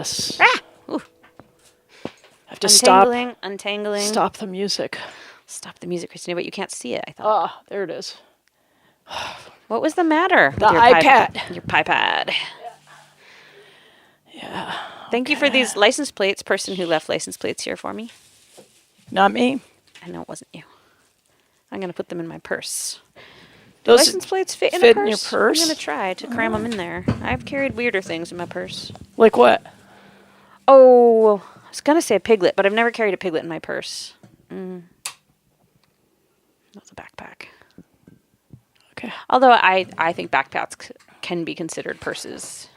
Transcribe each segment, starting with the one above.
Yes. Ah! Ooh. I have to Untangling. Stop the music. Stop the music, Christina, but you can't see it, I thought. Ah, there it is. What was the matter with The your iPad. Your iPad. Yeah. Thank you for these license plates, person who left license plates here for me. Not me. I know it wasn't you. I'm going to put them in my purse. Do Those license plates fit in a fit purse? in your purse? I'm going to try to cram them in there. I've carried weirder things in my purse. Like what? Oh, I was going to say a piglet, but I've never carried a piglet in my purse. That's a backpack. Okay. Although I think backpacks can be considered purses.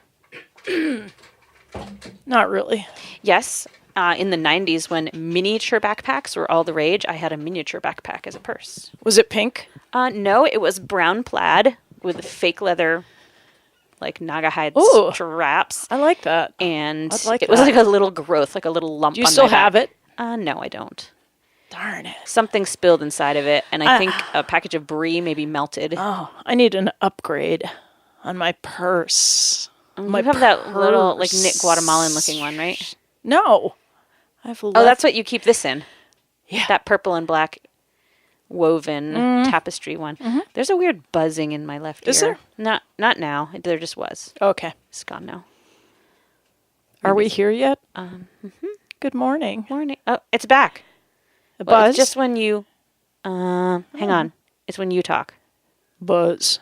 Not really. Yes. In the 90s, when miniature backpacks were all the rage, I had a miniature backpack as a purse. Was it pink? No, it was brown plaid with fake leather, like naga hide straps. I like that. And like it was that. like a little growth, like a little lump. Do you on still my back. have it? No, I don't. Darn it. Something spilled inside of it, and I think a package of brie maybe melted. Oh, I need an upgrade on my purse. You have that little, like, knit Guatemalan-looking one, right? No. I have Oh, that's what you keep this in. Yeah. That purple and black woven tapestry one. Mm-hmm. There's a weird buzzing in my left ear. Is there? Not now. There just was. Okay. It's gone now. Are we here yet? Good morning. Morning. Oh, it's back. A Well, buzz? it's just when you... hang on. It's when you talk. Buzz.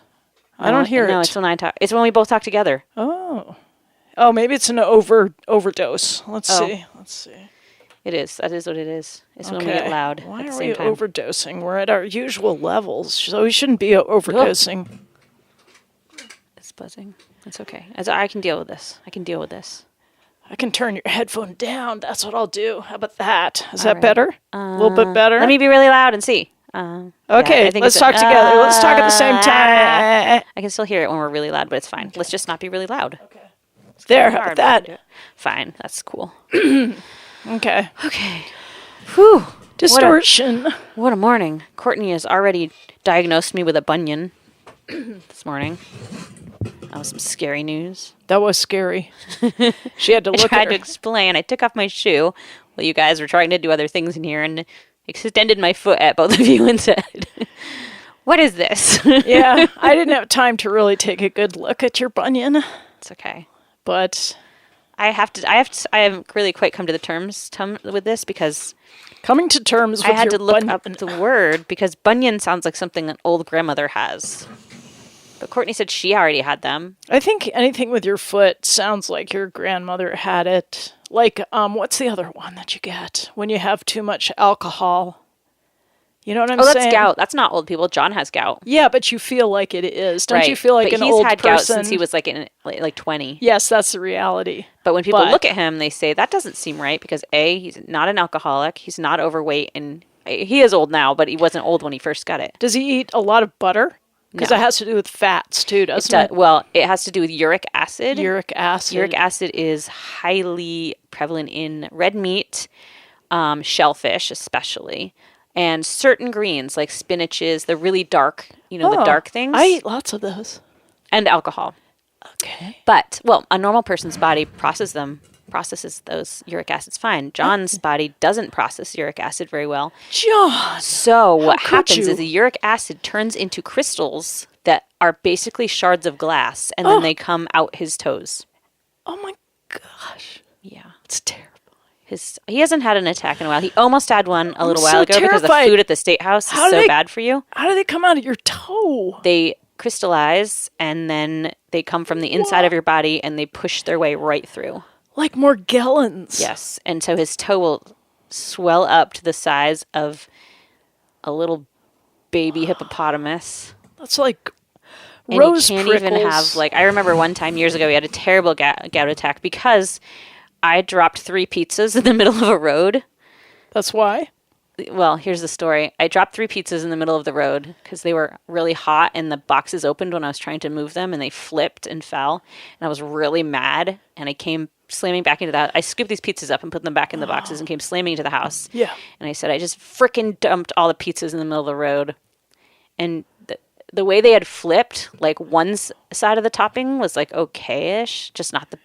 I don't hear it. No, it's when I talk. It's when we both talk together. Oh. Oh, maybe it's an overdose. Let's see. It is. That is what it is. It's when we get loud Why at the are same we time. overdosing? We're at our usual levels, so we shouldn't be overdosing. It's buzzing. It's okay. I can deal with this. I can turn your headphone down. That's what I'll do. How about that? Is All that right. better? A little bit better? Let me be really loud and see. Okay, I think let's talk together. Let's talk at the same time. I can still hear it when we're really loud, but it's fine. Let's just not be really loud. Okay. There, how about that? Fine. That's cool. Okay. Okay. Whew. Distortion. What a morning. Courtney has already diagnosed me with a bunion this morning. That was some scary news. That was scary. She had to look I at tried her. to explain. I took off my shoe while you guys were trying to do other things in here and extended my foot at both of you and said, "What is this?" Yeah, I didn't have time to really take a good look at your bunion. It's okay. But I haven't really quite come to the terms with this because coming to terms with I had your to look bunion. up the word because bunion sounds like something an old grandmother has. But Courtney said she already had them. I think anything with your foot sounds like your grandmother had it. Like, what's the other one that you get when you have too much alcohol? You know what I'm saying? Oh, that's gout. That's not old people. John has gout. Yeah, but you feel like it is. Don't Right. you feel like but an old person? he's had gout since he was like 20. Yes, that's the reality. But when people look at him, they say, that doesn't seem right because A, he's not an alcoholic, he's not overweight, and he is old now, but he wasn't old when he first got it. Does he eat a lot of butter? Because it has to do with fats, too, doesn't it? Well, it has to do with uric acid. Uric acid. Uric acid is highly prevalent in red meat, shellfish especially, and certain greens like spinaches, the really dark, the dark things. I eat lots of those. And alcohol. Okay. But, a normal person's body processes those uric acids fine. John's body doesn't process uric acid very well. John! So what happens is the uric acid turns into crystals that are basically shards of glass, and then they come out his toes. Oh my gosh. Yeah. It's terrible. He hasn't had an attack in a while. He almost had one a little while ago because the food at the state house is so bad for you. How do they come out of your toe? They crystallize, and then they come from the inside of your body, and they push their way right through. Like Morgellons. Yes. And so his toe will swell up to the size of a little baby hippopotamus. That's like and rose he can't prickles. even have, I remember one time years ago, he had a terrible gout attack because I dropped 3 pizzas in the middle of a road. That's why? Well, here's the story. I dropped 3 pizzas in the middle of the road because they were really hot and the boxes opened when I was trying to move them and they flipped and fell. And I was really mad and I came slamming back into that. I scooped these pizzas up and put them back in the boxes and came slamming into the house. Yeah. And I said, I just frickin' dumped all the pizzas in the middle of the road. And the way they had flipped, one side of the topping was okay-ish, just not the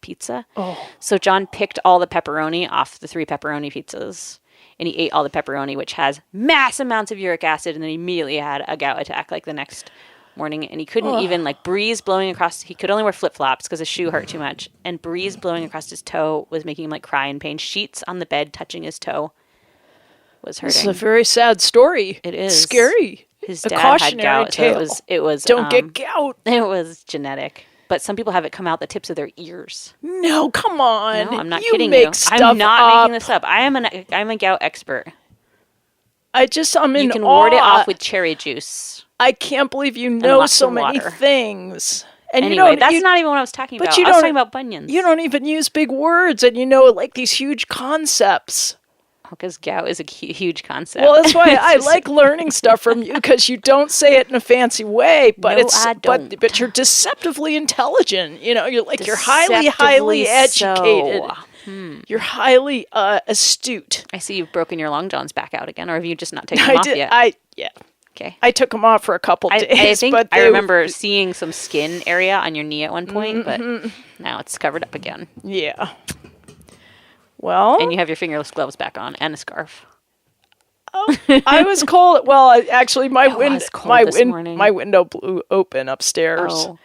pizza. Oh. So John picked all the pepperoni off the 3 pepperoni pizzas. And he ate all the pepperoni, which has mass amounts of uric acid, and then he immediately had a gout attack like the next morning. And he couldn't even, like, breeze blowing across. He could only wear flip-flops because his shoe hurt too much. And breeze blowing across his toe was making him, like, cry in pain. Sheets on the bed touching his toe was hurting. It's a very sad story. It is. Scary. His a dad cautionary had gout, tale. so it was Don't get gout. It was genetic. But some people have it come out the tips of their ears. No, come on. No, I'm not you kidding make you. Stuff I'm not up. making this up. I'm a gout expert. I'm in You can awe. ward it off with cherry juice. I can't believe you know lots so of many water. things. And Anyway, that's not even what I was talking about. I was talking about bunions. You don't even use big words, and you know, like, these huge concepts. Because gout is a huge concept. Well, that's why I like learning stuff from you, because you don't say it in a fancy way, but No, I don't. but you're deceptively intelligent. You know, you're highly Deceptively educated. so. You're highly astute. I see you've broken your long johns back out again, or have you just not taken them off yet? Yeah. Okay. I took them off for a couple days. I think but I remember seeing some skin area on your knee at one point, but now it's covered up again. Yeah. Well, And you have your fingerless gloves back on and a scarf. I was cold. Well, actually, my morning. my window blew open upstairs. Oh,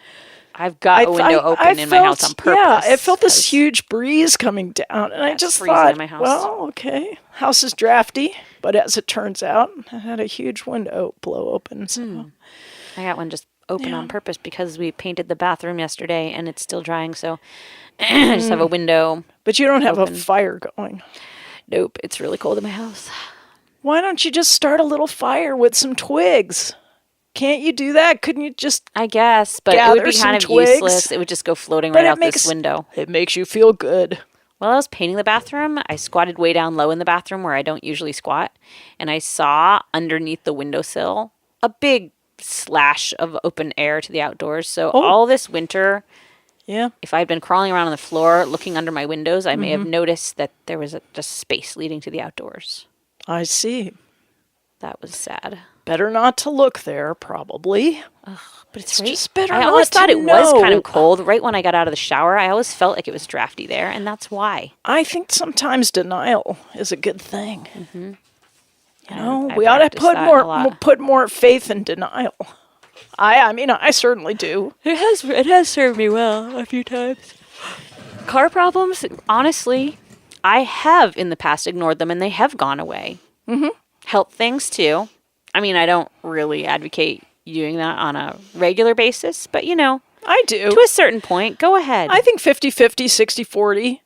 I've got a window open in my house on purpose. Yeah, I felt this huge breeze coming down, and I just freezing thought, in my house. well, okay, house is drafty, but as it turns out, I had a huge window blow open. So. I got one just open on purpose because we painted the bathroom yesterday, and it's still drying, so I just have a window. But you don't have open. a fire going. Nope, it's really cold in my house. Why don't you just start a little fire with some twigs? Can't you do that? Couldn't you just I guess, but it would be kind of twigs? useless. It would just go floating right out this window. It makes you feel good. While I was painting the bathroom, I squatted way down low in the bathroom where I don't usually squat, and I saw underneath the windowsill a big slash of open air to the outdoors. So all this winter, if I'd been crawling around on the floor looking under my windows, I may have noticed that there was just space leading to the outdoors. I see. That was sad. Better not to look there, probably. But it's just better I always not thought to it was kind know. of cold. Right when I got out of the shower, I always felt like it was drafty there, and that's why. I think sometimes denial is a good thing. You know, I we ought to practice that a lot. put more faith in denial. I mean, I certainly do. It has served me well a few times. Car problems, honestly, I have in the past ignored them, and they have gone away. Health things too. I mean, I don't really advocate doing that on a regular basis, but you know, I do. to a certain point, go ahead. I think 50-50, 60-40.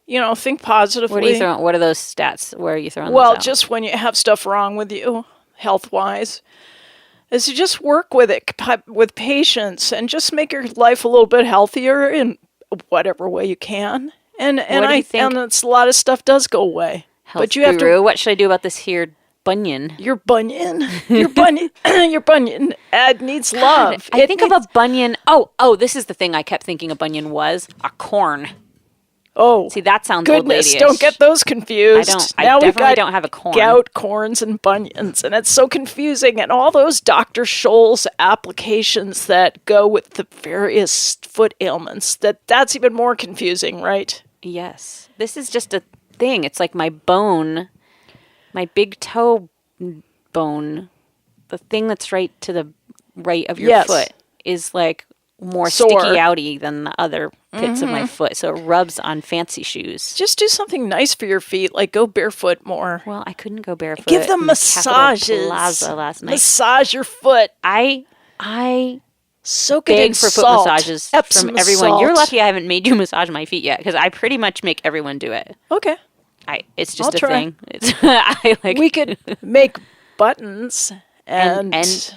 You know, think positively. What are you throwing? What are those stats? Where are you throwing Well, those out? just when you have stuff wrong with you, health-wise, is to just work with it with patience and just make your life a little bit healthier in whatever way you can. And I think it's a lot of stuff does go away. Health but you have guru, to. what should I do about this here bunion? Your bunion, your bunion needs love. I think of a bunion. Oh, this is the thing I kept thinking a bunion was a corn. Oh, see, that sounds goodness! old ladyish. Don't get those confused. I now we've definitely got don't have a corn. Gout, corns, and bunions, and it's so confusing. And all those Dr. Scholl's applications that go with the various foot ailments. That's even more confusing, right? Yes, this is just a thing. It's like my bone, my big toe bone, the thing that's right to the right of your foot is like more sore, sticky outy than the other pits of my foot, so it rubs on fancy shoes. Just do something nice for your feet, like go barefoot more. Well, I couldn't go barefoot. Give them in the Capitol massages. Plaza last night. Massage your foot. I soak it in beg for foot salt. massages Epsom from everyone. salt. You're lucky I haven't made you massage my feet yet, because I pretty much make everyone do it. Okay. It's just I'll a try. thing. It's We could make buttons and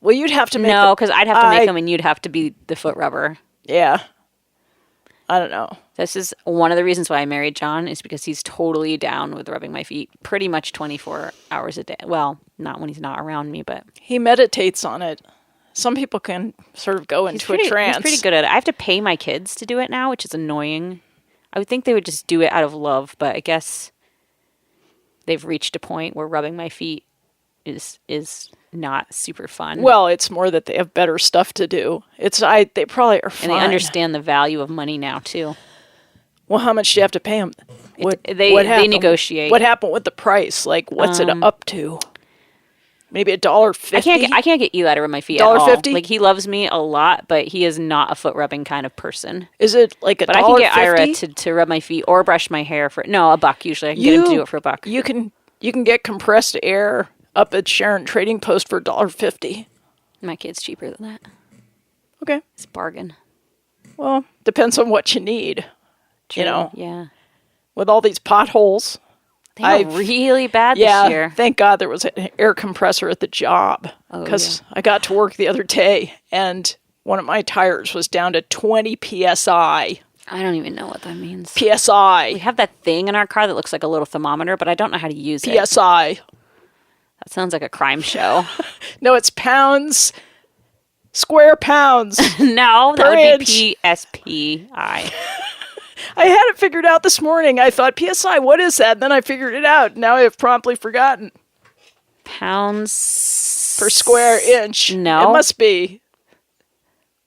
well, you'd have to make no, because I'd have to make them, and you'd have to be the foot rubber. Yeah. I don't know. This is one of the reasons why I married John, is because he's totally down with rubbing my feet pretty much 24 hours a day. Well, not when he's not around me, but He meditates on it. Some people can sort of go into a trance. He's pretty good at it. I have to pay my kids to do it now, which is annoying. I would think they would just do it out of love, but I guess they've reached a point where rubbing my feet is not super fun. Well, it's more that they have better stuff to do. They probably are fine. And they understand the value of money now, too. Well, how much do you have to pay them? They negotiate. What happened with the price? Like, what's it up to? Maybe $1.50? I can't get Eli to rub my feet at all. $1.50? Like, he loves me a lot, but he is not a foot rubbing kind of person. Is it like $1.50? But I can get Ira to rub my feet or brush my hair for $1 usually. I can get him to do it for $1. You can get compressed air up at Sharon Trading Post for $1.50. My kid's cheaper than that. Okay. It's a bargain. Well, depends on what you need. True. Yeah. With all these potholes. They were really bad this year. Thank God there was an air compressor at the job. Because I got to work the other day and one of my tires was down to 20 PSI. I don't even know what that means. PSI. We have that thing in our car that looks like a little thermometer, but I don't know how to use it. PSI. That sounds like a crime show. No, it's pounds. Square pounds. No, that per would inch. be PSPI. I had it figured out this morning. I thought, PSI, what is that? Then I figured it out. Now I have promptly forgotten. Pounds per square inch. No. It must be.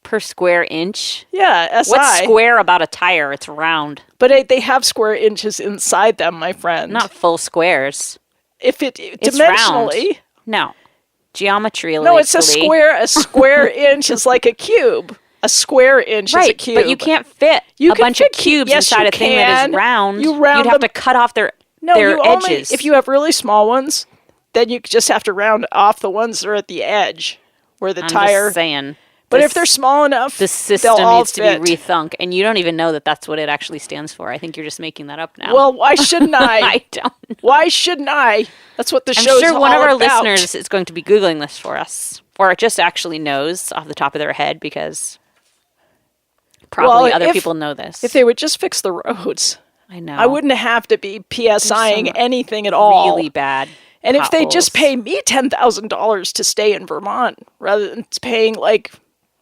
Per square inch? Yeah, SI. What's square about a tire? It's round. But they have square inches inside them, my friend. Not full squares. It's dimensionally. Round. No. Geometry. No, it's a square. A square inch is like a cube. A square inch is a cube. But you can't fit a bunch of cubes inside a thing that is round. You'd have to cut off their edges. If you have really small ones, then you just have to round off the ones that are at the edge where the tire. I'm just saying. But if they're small enough, the system needs to be rethunk, and you don't even know that that's what it actually stands for. I think you're just making that up now. Well, why shouldn't I? I don't know. Why shouldn't I? That's what the show's all about. I'm sure one of our listeners is going to be Googling this for us, or just actually knows off the top of their head, because probably other people know this. If they would just fix the roads. I know. I wouldn't have to be PSIing anything at all. Really bad. And if they just pay me $10,000 to stay in Vermont, rather than paying, like,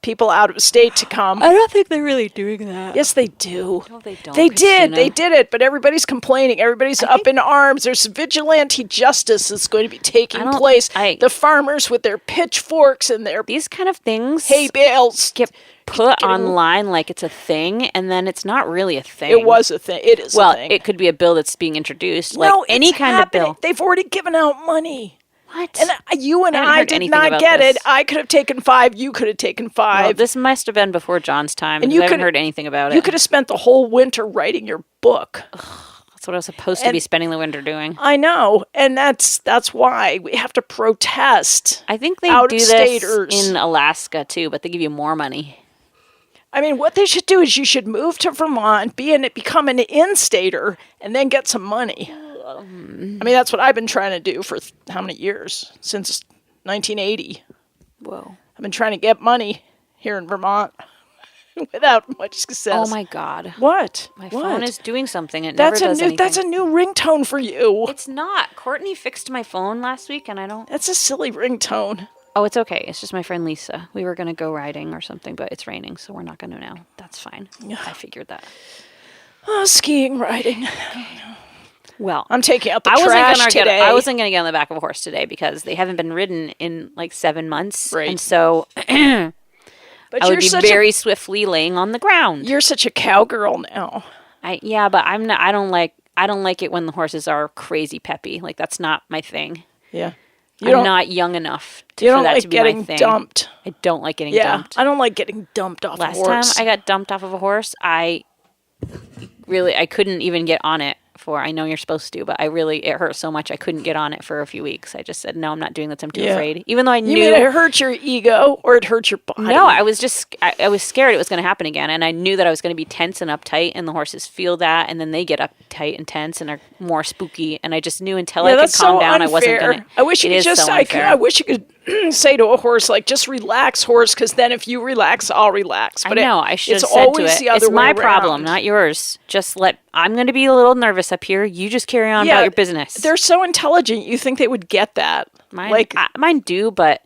people out of state to come. I don't think they're really doing that. Yes, they do. No, they don't. They did it, but everybody's complaining. Everybody's up in arms. There's vigilante justice that's going to be taking place. The farmers with their pitchforks and their these kind of things hay bales get put online like it's a thing, and then it's not really a thing. It was a thing. It is a thing. It could be a bill that's being introduced. No, like any kind of bill. They've already given out money. What? And you and I did not get it. I could have taken 5. You could have taken 5. Well, this must have been before John's time, and I haven't heard anything about it. You could have spent the whole winter writing your book. That's what I was supposed to be spending the winter doing. I know, and that's why we have to protest. I think they do this in Alaska too, but they give you more money. I mean, what they should do is you should move to Vermont, become an in-stater, and then get some money. I mean, that's what I've been trying to do for how many years? Since 1980. Whoa. I've been trying to get money here in Vermont without much success. Oh, my God. What? My phone is doing something. It never does anything. That's a new ringtone for you. It's not. Courtney fixed my phone last week, and I don't... That's a silly ringtone. Oh, it's okay. It's just my friend Lisa. We were going to go riding or something, but it's raining, so we're not going to now. That's fine. I figured that. Oh, skiing, riding. Well, I'm taking out the trash today. I wasn't going to get on the back of a horse today because they haven't been ridden in like 7 months. Right. And so I would be very swiftly laying on the ground. You're such a cowgirl now. But I'm not. I don't like it when the horses are crazy peppy. Like, that's not my thing. Yeah. I'm not young enough for that to be my thing. You don't like getting dumped. I don't like getting dumped. I don't like getting dumped off a horse. Last time I got dumped off of a horse, I couldn't even get on it I know you're supposed to, but it hurt so much I couldn't get on it for a few weeks. I just said, no, I'm not doing this. I'm too afraid. Even though I knew. You mean it hurt your ego or it hurt your body? No, I was scared it was going to happen again. And I knew that I was going to be tense and uptight, and the horses feel that. And then they get uptight and tense and are more spooky. And I just knew until I could calm down, I wasn't going to. I wish you could say to a horse, like, just relax, horse, because then if you relax, I'll relax. But I should have said to it, it's my problem, not yours. I'm going to be a little nervous up here. You just carry on about your business. They're so intelligent. You think they would get that. Mine do, but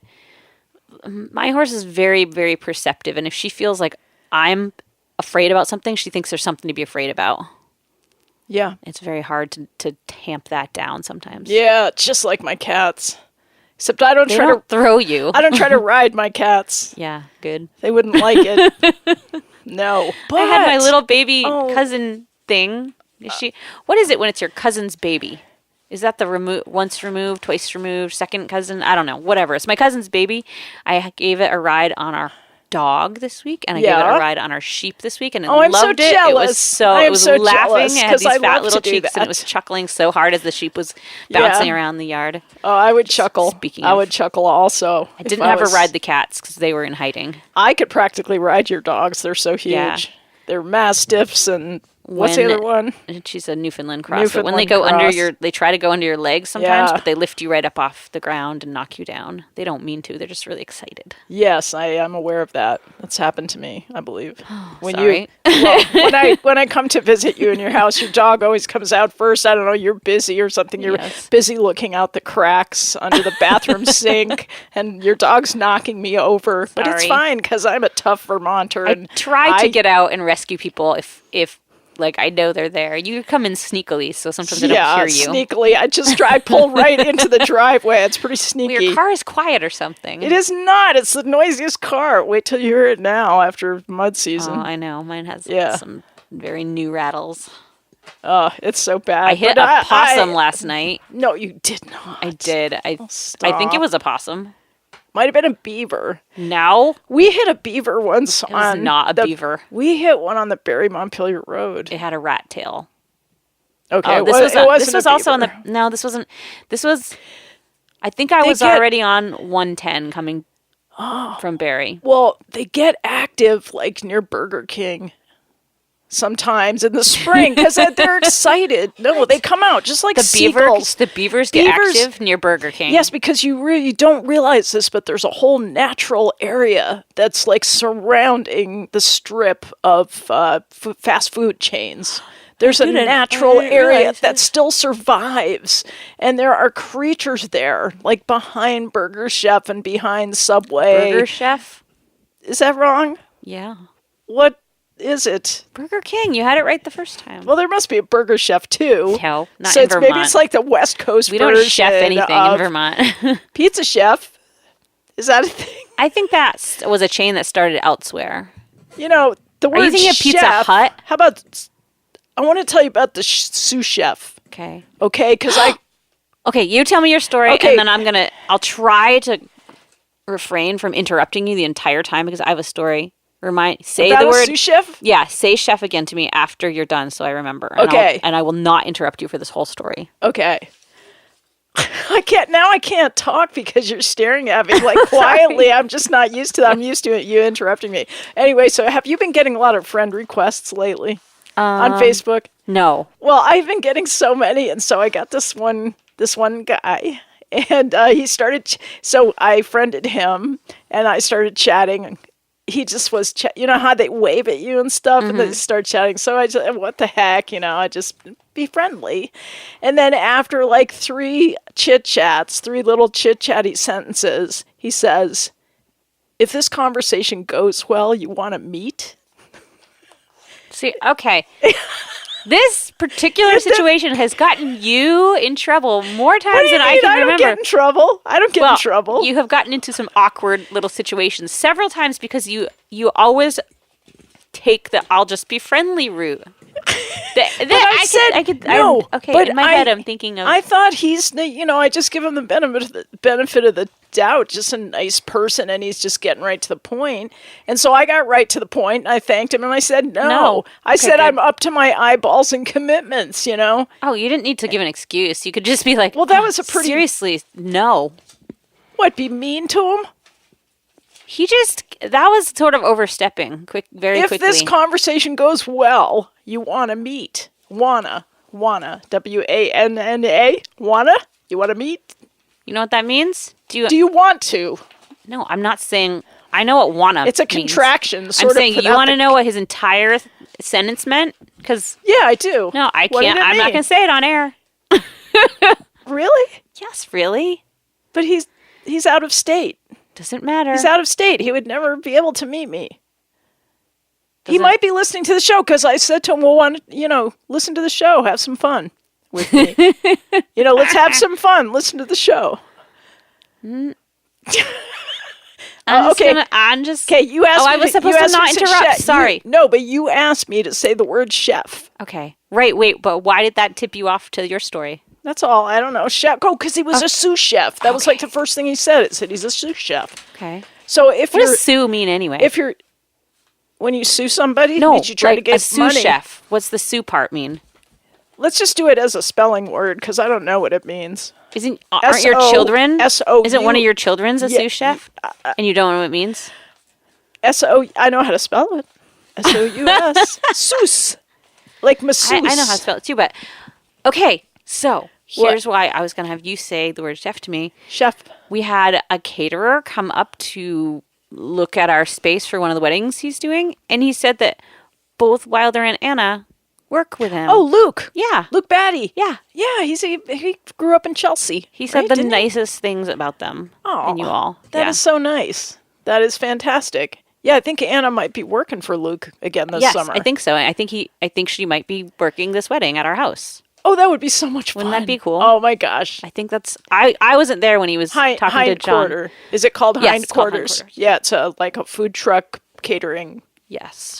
my horse is very, very perceptive. And if she feels like I'm afraid about something, she thinks there's something to be afraid about. Yeah. It's very hard to tamp that down sometimes. Yeah, it's just like my cats. Except I don't try to throw you. I don't try to ride my cats. Yeah, good. They wouldn't like it. No. But I had my little baby cousin thing? Is she? What is it when it's your cousin's baby? Is that the once removed, twice removed, second cousin? I don't know. Whatever. It's my cousin's baby. I gave it a ride on our dog this week, and I gave it a ride on our sheep this week, and it I'm loved so it. jealous. It was laughing. Jealous, it had these I fat love little to do cheeks, and that. it was chuckling so hard as the sheep was bouncing around the yard. Oh, I would chuckle. I would chuckle also. I didn't have her ride the cats because they were in hiding. I could practically ride your dogs. They're so huge. Yeah. They're mastiffs and what's the other one? She's a Newfoundland cross. But when they go under they try to go under your legs sometimes, but they lift you right up off the ground and knock you down. They don't mean to. They're just really excited. Yes, I am aware of that. That's happened to me, I believe. Sorry. When I come to visit you in your house, your dog always comes out first. I don't know, you're busy or something. You're busy looking out the cracks under the bathroom sink, and your dog's knocking me over. But it's fine because I'm a tough Vermonter. And I try to get out and rescue people if like I know they're there. You come in sneakily, so sometimes I don't hear you. Sneakily. I pull right into the driveway. It's pretty sneaky. Well, your car is quiet or something. It is not. It's the noisiest car. Wait till you hear it now after mud season. Oh, I know. Mine has some very new rattles. Oh, it's so bad. I hit a possum last night. No, you did not. I did. I think it was a possum. Might have been a beaver. No. We hit a beaver once It was not a beaver. We hit one on the Barry Montpelier Road. It had a rat tail. Okay. This was also on the... No, this wasn't... This was... I think I was already on 110 coming from Barry. Well, they get active like near Burger King. Sometimes in the spring because they're excited. No, they come out just like seagulls. The beavers get active near Burger King. Yes, because you really don't realize this, but there's a whole natural area that's like surrounding the strip of fast food chains. There's a natural area that still survives, and there are creatures there, like behind Burger Chef and behind Subway. Burger Chef? Is that wrong? Yeah. What is it? Burger King. You had it right the first time. Well, there must be a Burger Chef too. No, not in Vermont. Maybe it's like the West Coast version. We don't chef anything in Vermont. Pizza Chef. Is that a thing? I think that was a chain that started elsewhere. You know, the word Are you thinking of Pizza Hut? How about... I want to tell you about the sous chef. Okay. Okay, because Okay, you tell me your story, and then I'll try to refrain from interrupting you the entire time because I have a story. Say about the word sous chef? Yeah, say chef again to me after you're done so I remember. And I will not interrupt you for this whole story. Okay. I can't talk because you're staring at me like quietly. I'm just not used to that. I'm used to you interrupting me. Anyway, so have you been getting a lot of friend requests lately on Facebook? No. Well, I've been getting so many, and so I got this one guy, and he started. So I friended him, and I started chatting. He just was, you know how they wave at you and stuff, and they start chatting. So I just, what the heck, I just be friendly. And then after like three little chit-chatty sentences, he says, if this conversation goes well, you want to meet? See, okay. This particular situation has gotten you in trouble more times than I can remember. I don't get in trouble. I don't get in trouble. You have gotten into some awkward little situations several times because you always take the "I'll just be friendly" route. In my head, I'm thinking of. I thought he's, I just give him the benefit of the doubt, just a nice person, and he's just getting right to the point. And so I got right to the point. And I thanked him, and I said no. I said I'm up to my eyeballs in commitments. Oh, you didn't need to give an excuse. You could just be like, well, that was a pretty seriously no. What? Be mean to him? That was sort of overstepping very quickly. If this conversation goes well, you want to meet. Wanna. W-A-N-N-A. Wanna? You want to meet? You know what that means? Do you want to? No, I'm not saying... I know what wanna It's a means. Contraction. I'm saying you want to know what his entire sentence meant? Because... Yeah, I do. No, I can't. I'm not going to say it on air. Really? Yes, really. But he's out of state. Doesn't matter. He's out of state. He would never be able to meet me. He might be listening to the show because I said to him, well, listen to the show. Have some fun with me. Let's have some fun. Listen to the show. I'm just. Okay, you asked me. I was supposed to not interrupt. Sorry. No, but you asked me to say the word chef. Okay. Right. Wait. But why did that tip you off to your story? That's all. I don't know. Chef. Oh, because he was a sous chef. That was like the first thing he said. It said he's a sous chef. Okay. So what does sous mean anyway? When you sue somebody, no, means you try to get a sous money. chef. What's the sous part mean? Let's just do it as a spelling word because I don't know what it means. Aren't your children? S-O-U. Isn't one of your children's a sous chef? And you don't know what it means? I know how to spell it. S-O-U-S. Sous. Like masseuse. I know how to spell it too, but okay. So here's why I was going to have you say the word chef to me. Chef. We had a caterer come up to look at our space for one of the weddings he's doing, and he said that both Wilder and Anna work with him. Oh, Luke. Yeah. Luke Batty. Yeah. Yeah, he grew up in Chelsea. He said the nicest things about them and you all. That is so nice. That is fantastic. Yeah, I think Anna might be working for Luke again this summer. Yes, I think so. I think she might be working this wedding at our house. Oh, that would be so much fun. Wouldn't that be cool? Oh my gosh. I think that's I wasn't there when he was talking to John. Quarter. Is it called Yes, Hind Quarters? Yeah, it's like a food truck catering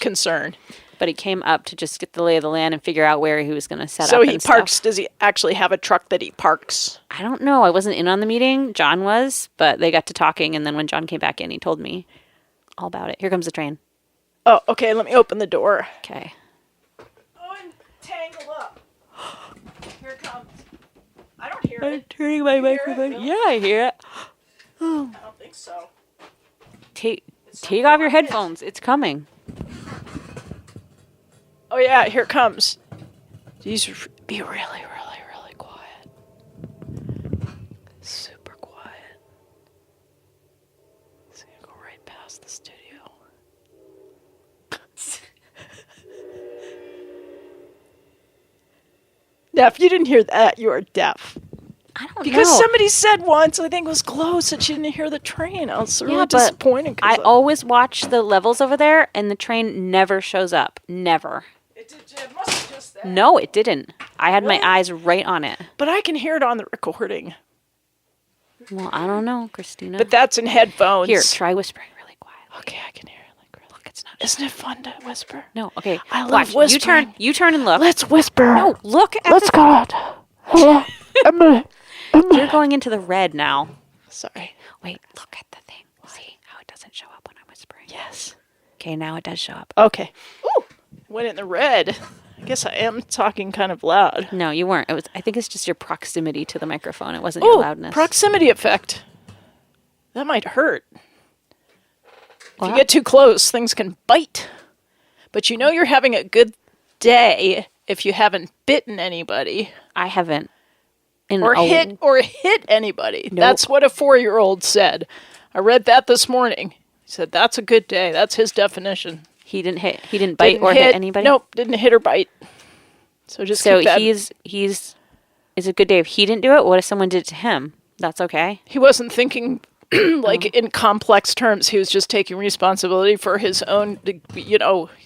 concern. But he came up to just get the lay of the land and figure out where he was going to set up. So he parks. Stuff. Does he actually have a truck that he parks? I don't know. I wasn't in on the meeting. John was, but they got to talking, and then when John came back in, he told me all about it. Here comes the train. Oh, okay. Let me open the door. Okay. Oh, and tangle up. Here it comes. I don't hear it. I'm turning my microphone. Yeah, I hear it. I don't think so. Take off your headphones. It's coming. Oh yeah, here it comes. These be really, really, really quiet. Super quiet. It's gonna go right past the studio. Now, if you didn't hear that, you are deaf. I don't know. Because somebody said once, I think it was close, that she didn't hear the train. I was really disappointed. I always watch the levels over there, and the train never shows up. Never. It must have just that. No, it didn't. I had my eyes right on it. But I can hear it on the recording. Well, I don't know, Christina. But that's in headphones. Here, try whispering really quiet. Okay, I can hear it. Like, really. Look, it's not. Isn't it fun to whisper? No, okay. I love Watch. whispering. You turn and look. Let's whisper. No, look at Let's go out. You're going into the red now. Sorry. Wait, look at the thing. See how it doesn't show up when I'm whispering? Yes. Okay, now it does show up. Okay. Ooh, went in the red. I guess I am talking kind of loud. No, you weren't. I think it's just your proximity to the microphone. It wasn't your loudness. Proximity effect. That might hurt. If you get too close, things can bite. But you know you're having a good day if you haven't bitten anybody. I haven't. Or hit anybody. Nope. That's what a 4-year-old said. I read that this morning. He said that's a good day. That's his definition. He didn't bite or hit anybody? Nope, didn't hit or bite. So just keep that. He's it's a good day if he didn't do it. What if someone did it to him? That's okay. He wasn't thinking in complex terms. He was just taking responsibility for his own,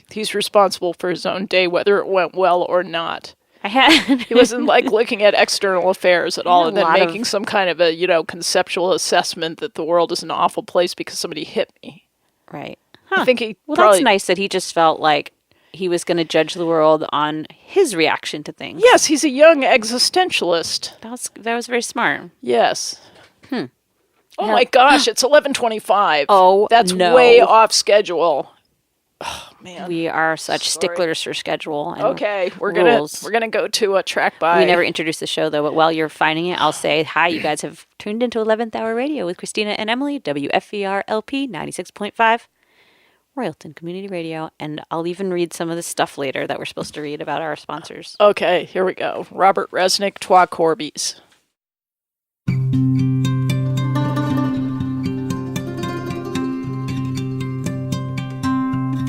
he's responsible for his own day, whether it went well or not. He wasn't looking at external affairs at all and then making some kind of a, conceptual assessment that the world is an awful place because somebody hit me. Right. Huh. I think that's nice that he just felt like he was going to judge the world on his reaction to things. Yes, he's a young existentialist. That was very smart. Yes. Oh my gosh, it's 11:25. Oh, that's way off schedule. Oh man, we are such sticklers for schedule. And we're rules. gonna go to a track by. We never introduced the show though, but while you're finding it, I'll say hi. You guys have tuned into 11th Hour Radio with Christina and Emily, WFVR LP 96.5, Royalton Community Radio, and I'll even read some of the stuff later that we're supposed to read about our sponsors. Okay, here we go. Robert Resnik, Twa Corbies.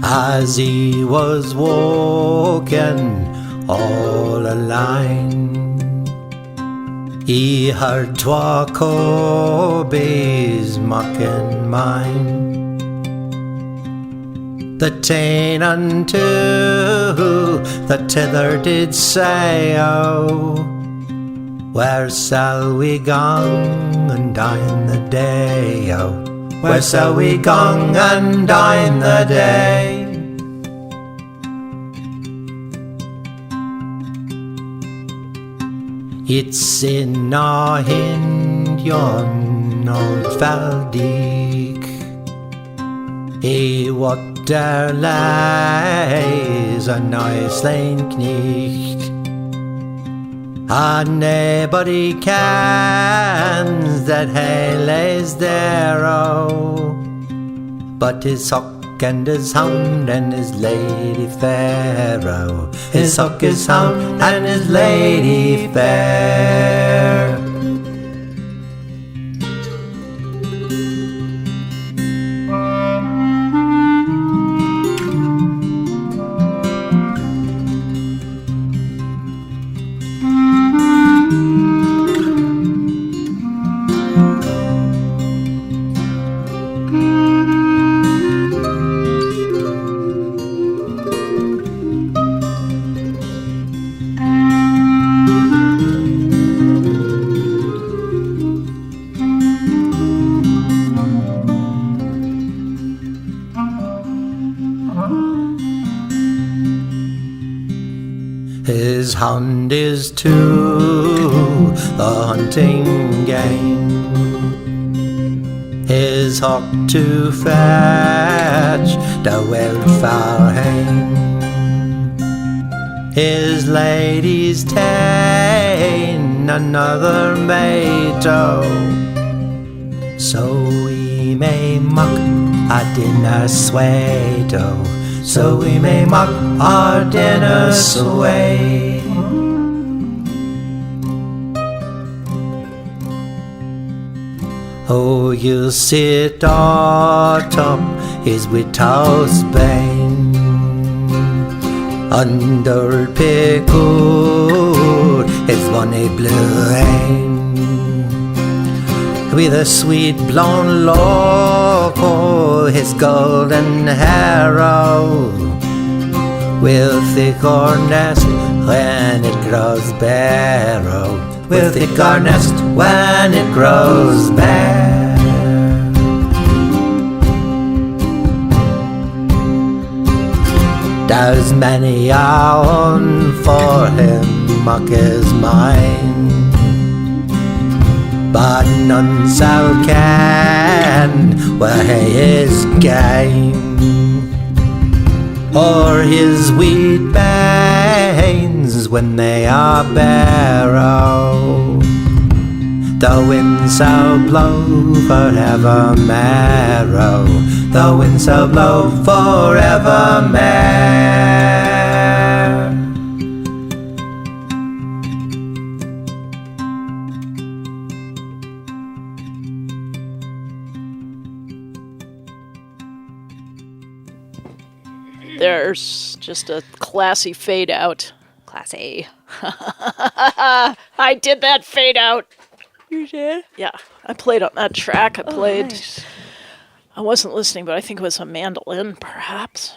As he was walking all alone, he heard Twa Corbies mocking mine. The tane unto the tither did say, "Oh, where shall we gang and dine the day? Oh, where shall we gang and dine the day? It's in a hind yon old Valdik. What der lies a nice lane knecht. And nobody cans that he lays there, oh, but his hock and his hound and his lady fair, oh, his hock, his hound and his lady fair. His hound is to the hunting game, his hawk to fetch the wildfowl hame, his lady's ta'en another mate, oh, so we may mock a dinner sweat, oh, so we may mock our dinner sway. Oh, you'll sit atop his without bane, under pickle his bonny blue rain, with a sweet blonde lock, oh, his golden hair, oh, will thick nest when it grows bare, oh, will thick nest when it grows bare. There's many a one for him mock is mine, but none shall ken where he is game, or his wheat banes when they are bare, oh, the wind shall blow forevermore, oh, the wind shall blow forevermore. There's just a classy fade out. Class A. I did that fade out. You did? Yeah, I played on that track. I played. Nice. I wasn't listening, but I think it was a mandolin, perhaps.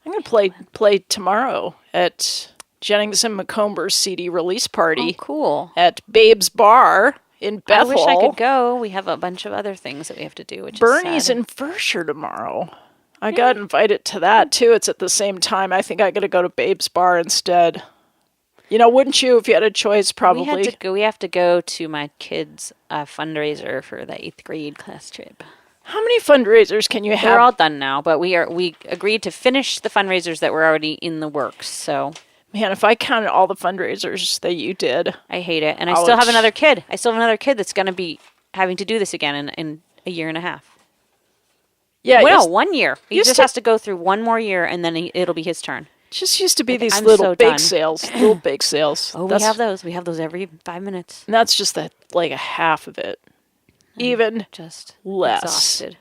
I'm going to play tomorrow at Jennings and McComber's CD release party. Oh, cool. At Babe's Bar in Bethel. I wish I could go. We have a bunch of other things that we have to do, which Bernie's is sad. in Vershire tomorrow. I got invited to that, too. It's at the same time. I think I got to go to Babe's Bar instead. You know, wouldn't you if you had a choice, probably? We have to go to my kids' fundraiser for the 8th grade class trip. How many fundraisers can you have? They're all done now, but we agreed to finish the fundraisers that were already in the works, so... Man, if I counted all the fundraisers that you did... I hate it. And I still have another kid. I still have another kid that's going to be having to do this again in a year and a half. Yeah, well, 1 year. He just to- has to go through one more year, and then it'll be his turn. Just used to be these I'm little so bake done. sales. Little bake sales. Oh, we have those. We have those every 5 minutes. And that's just like a half of it. Even Just less. exhausted.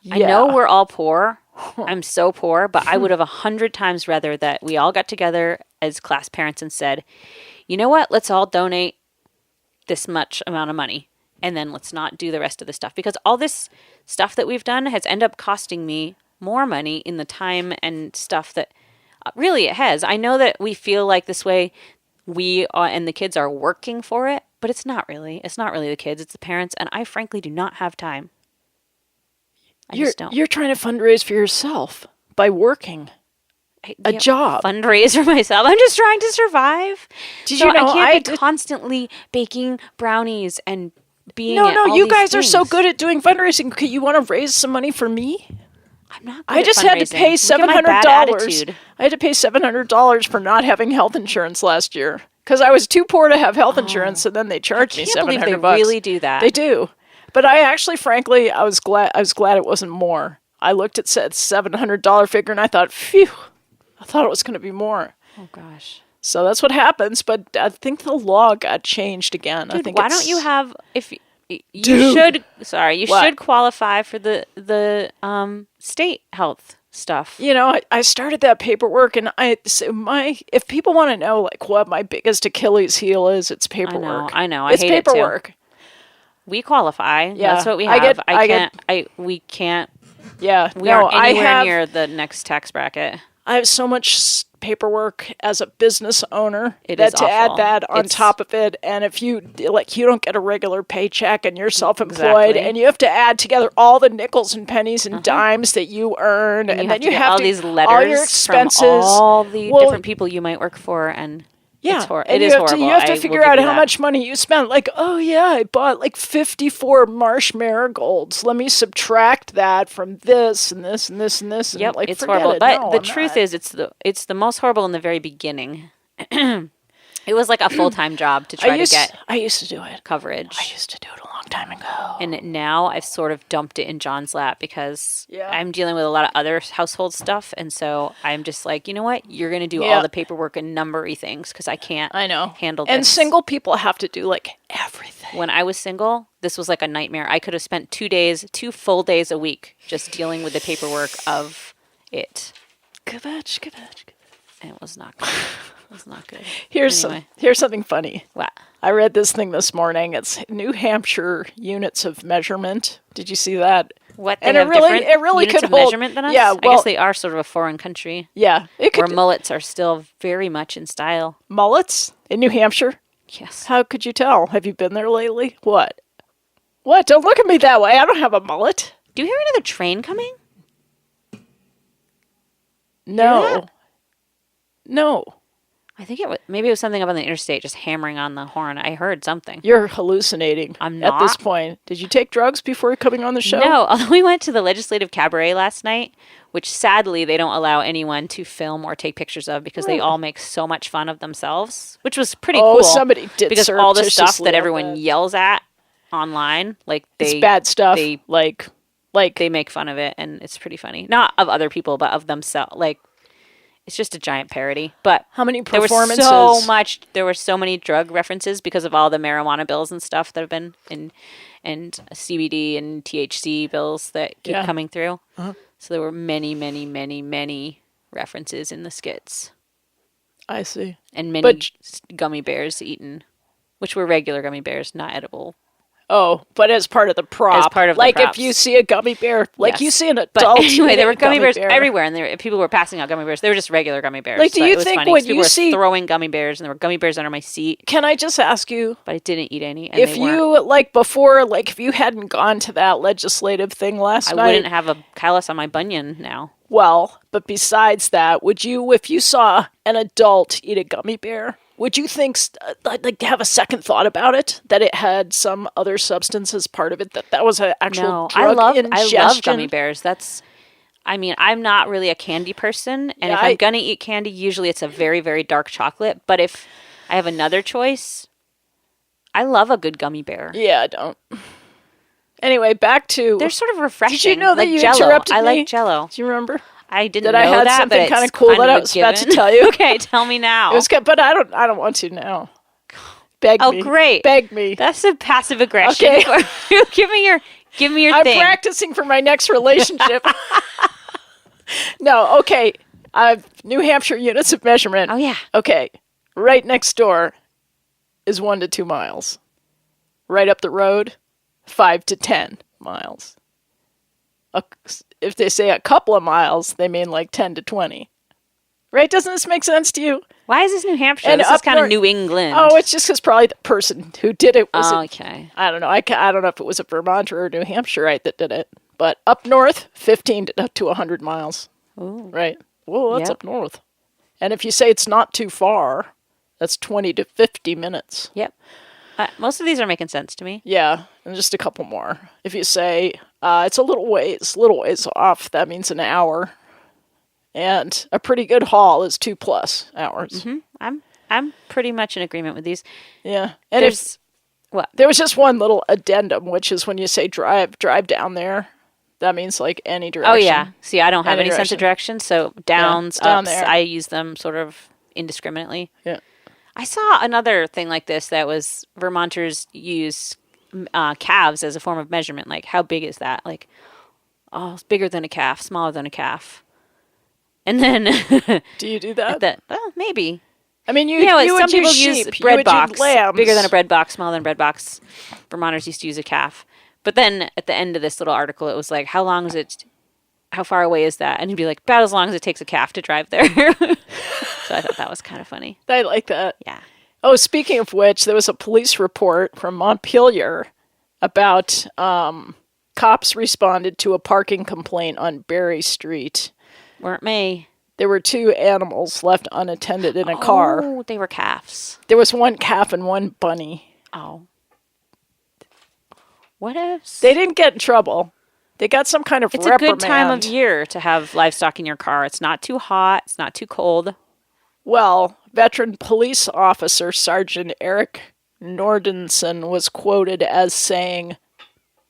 Yeah. I know we're all poor. I'm so poor, but I would have 100 times rather that we all got together as class parents and said, you know what? Let's all donate this much amount of money. And then let's not do the rest of the stuff. Because all this stuff that we've done has ended up costing me more money in the time and stuff that really it has. I know that we feel like this way we and the kids are working for it, but it's not really. It's not really the kids. It's the parents. And I frankly do not have time. I just don't. You're trying to fundraise for yourself by working a job. Fundraise for myself. I'm just trying to survive. Did you know I can't be constantly baking brownies and being at all you these guys are so things. good at doing fundraising. You want to raise some money for me? I'm not good I at just had to fundraising. pay Look at my bad $700. attitude. I had to pay $700 for not having health insurance last year because I was too poor to have health insurance, and then they charged me I can't believe $700. they really do that. They do, but I actually, frankly, I was glad it wasn't more. I looked at said $700 figure, and I thought, phew, I thought it was going to be more. Oh gosh. So that's what happens. But I think the law got changed again. Dude, I think why don't you have you Dude. should qualify for the state health stuff. You know, I started that paperwork, and if people want to know like what my biggest Achilles heel is, it's paperwork. I know. I It's hate paperwork. it too. We qualify. Yeah. That's what we I have. get- We can't. Yeah, We aren't anywhere near the next tax bracket. I have so much paperwork as a business owner It that is to add awful. that on It's- top of it, and if you don't get a regular paycheck and you're self-employed, Exactly. and you have to add together all the nickels and pennies and dimes that you earn, and then you have all to these all letters your expenses, from all the Well, different people you might work for, and yeah, it's and it you is have horrible. You have I to will figure give out you how that. much money you spent. Like, oh yeah, I bought like 54 marsh marigolds. Let me subtract that from this and this and this and this. And Yep, like, it's forget horrible. it. But No, the I'm truth not. is, it's the most horrible in the very beginning. It was like a full-time job to try to get I used to do it. coverage. I used to do it a long time ago. And now I've sort of dumped it in John's lap because Yeah. I'm dealing with a lot of other household stuff. And so I'm just like, you know what? You're going to do Yeah. all the paperwork and numbery things because I can't handle this. And single people have to do like everything. When I was single, this was like a nightmare. I could have spent 2 full days a week just dealing with the paperwork of it. Kvetch. And it was not good. It was not good. Here's something funny. What? I read this thing this morning. It's New Hampshire units of measurement. Did you see that? What? They And have different it really units could of hold measurement than us? Yeah, I guess they are sort of a foreign country yeah, it where could mullets are still very much in style. mullets in New Hampshire. Yes. How could you tell? Have you been there lately? What? What? Don't look at me that way. I don't have a mullet. Do you hear another train coming? No. No. I think maybe it was something up on the interstate just hammering on the horn. I heard something. You're hallucinating. I'm At this not. point. Did you take drugs before coming on the show? No, although we went to the Legislative Cabaret last night, which sadly they don't allow anyone to film or take pictures of because they all make so much fun of themselves, which was pretty Oh, cool. somebody did because all the stuff surreptitiously that on everyone that. yells at online, like It's bad stuff. they Like make fun of it, and it's pretty funny. Not of other people, but of themselves. Like it's just a giant parody. But how many there performances? there were so many drug references because of all the marijuana bills and stuff that have been and CBD and THC bills that keep coming through. So there were many, many, many, many references in the skits. I see. And many But- gummy bears eaten, which were regular gummy bears, not edible. Oh, but as part of the prop. As part of the like props. if you see a gummy bear, like Yes. you see an But adult. anyway, eating there were a gummy bears bear. everywhere, and people were passing out gummy bears. They were just regular gummy bears. Like, do so you it was think funny, when 'cause people you were see- throwing gummy bears, and there were gummy bears under my seat, Can I just ask you, but I didn't eat any. And if they weren't. you, like before, like if you hadn't gone to that legislative thing last I night, wouldn't have a callus on my bunion now. well, but besides that, would you, if you saw an adult eat a gummy bear, would you think, like have a second thought about it, that it had some other substance as part of it, that was an actual No, drug I ingestion? love gummy bears. I'm not really a candy person, and Yeah, if I'm gonna eat candy, usually it's a very, very dark chocolate. But if I have another choice, I love a good gummy bear. Yeah, I don't. Anyway, back to. They're sort of refreshing. Did you know that like you Jell-O. interrupted I me? like Jell-O. Do you remember? I didn't That know I had that, something but kinda it's cool kind that of I a was about to given. tell you. Okay, tell me now. It was good, but I don't want to now. Beg me. Oh, great. Beg me. That's a passive aggression. Okay. give me your I'm thing. practicing for my next relationship. No, okay. New Hampshire units of measurement. Oh yeah. Okay. Right next door is 1 to 2 miles. Right up the road, 5 to 10 miles. If they say a couple of miles, they mean like 10 to 20. Right? Doesn't this make sense to you? Why is this New Hampshire? And This is up kind of north- New England. Oh, it's just because probably the person who did it was. Oh, okay. I don't know. I don't know if it was a Vermonter or a New Hampshireite that did it. But up north, 15 to 100 miles. Ooh. Right. Whoa, that's Yep. up north. And if you say it's not too far, that's 20 to 50 minutes. Yep. Most of these are making sense to me. Yeah, and just a couple more. If you say it's a little ways off, that means an hour. And a pretty good haul is 2+ hours. Mm-hmm. I'm pretty much in agreement with these. Yeah. And There's what? there was just one little addendum, which is when you say drive down there, that means like any direction. Oh yeah. See, I don't have Any any sense of direction, so downs, down ups, there. I use them sort of indiscriminately. Yeah. I saw another thing like this that was Vermonters use calves as a form of measurement. Like, how big is that? Like, oh, it's bigger than a calf, smaller than a calf. And then Do you do that? well, maybe. I mean, you You know, would some people use use sheep, bread you would box, use lambs. bigger than a bread box, smaller than a bread box. Vermonters used to use a calf. But then at the end of this little article, it was like, how far away is that? And he'd be like, about as long as it takes a calf to drive there. So I thought that was kind of funny. I like that. Yeah. Oh, speaking of which, there was a police report from Montpelier about cops responded to a parking complaint on Berry Street. Weren't me. There were 2 animals left unattended in a car. Oh, they were calves. There was 1 calf and 1 bunny. Oh. What if? They didn't get in trouble. They got some kind of It's reprimand. a good time of year to have livestock in your car. It's not too hot. It's not too cold. Well, veteran police officer Sergeant Eric Nordenson was quoted as saying,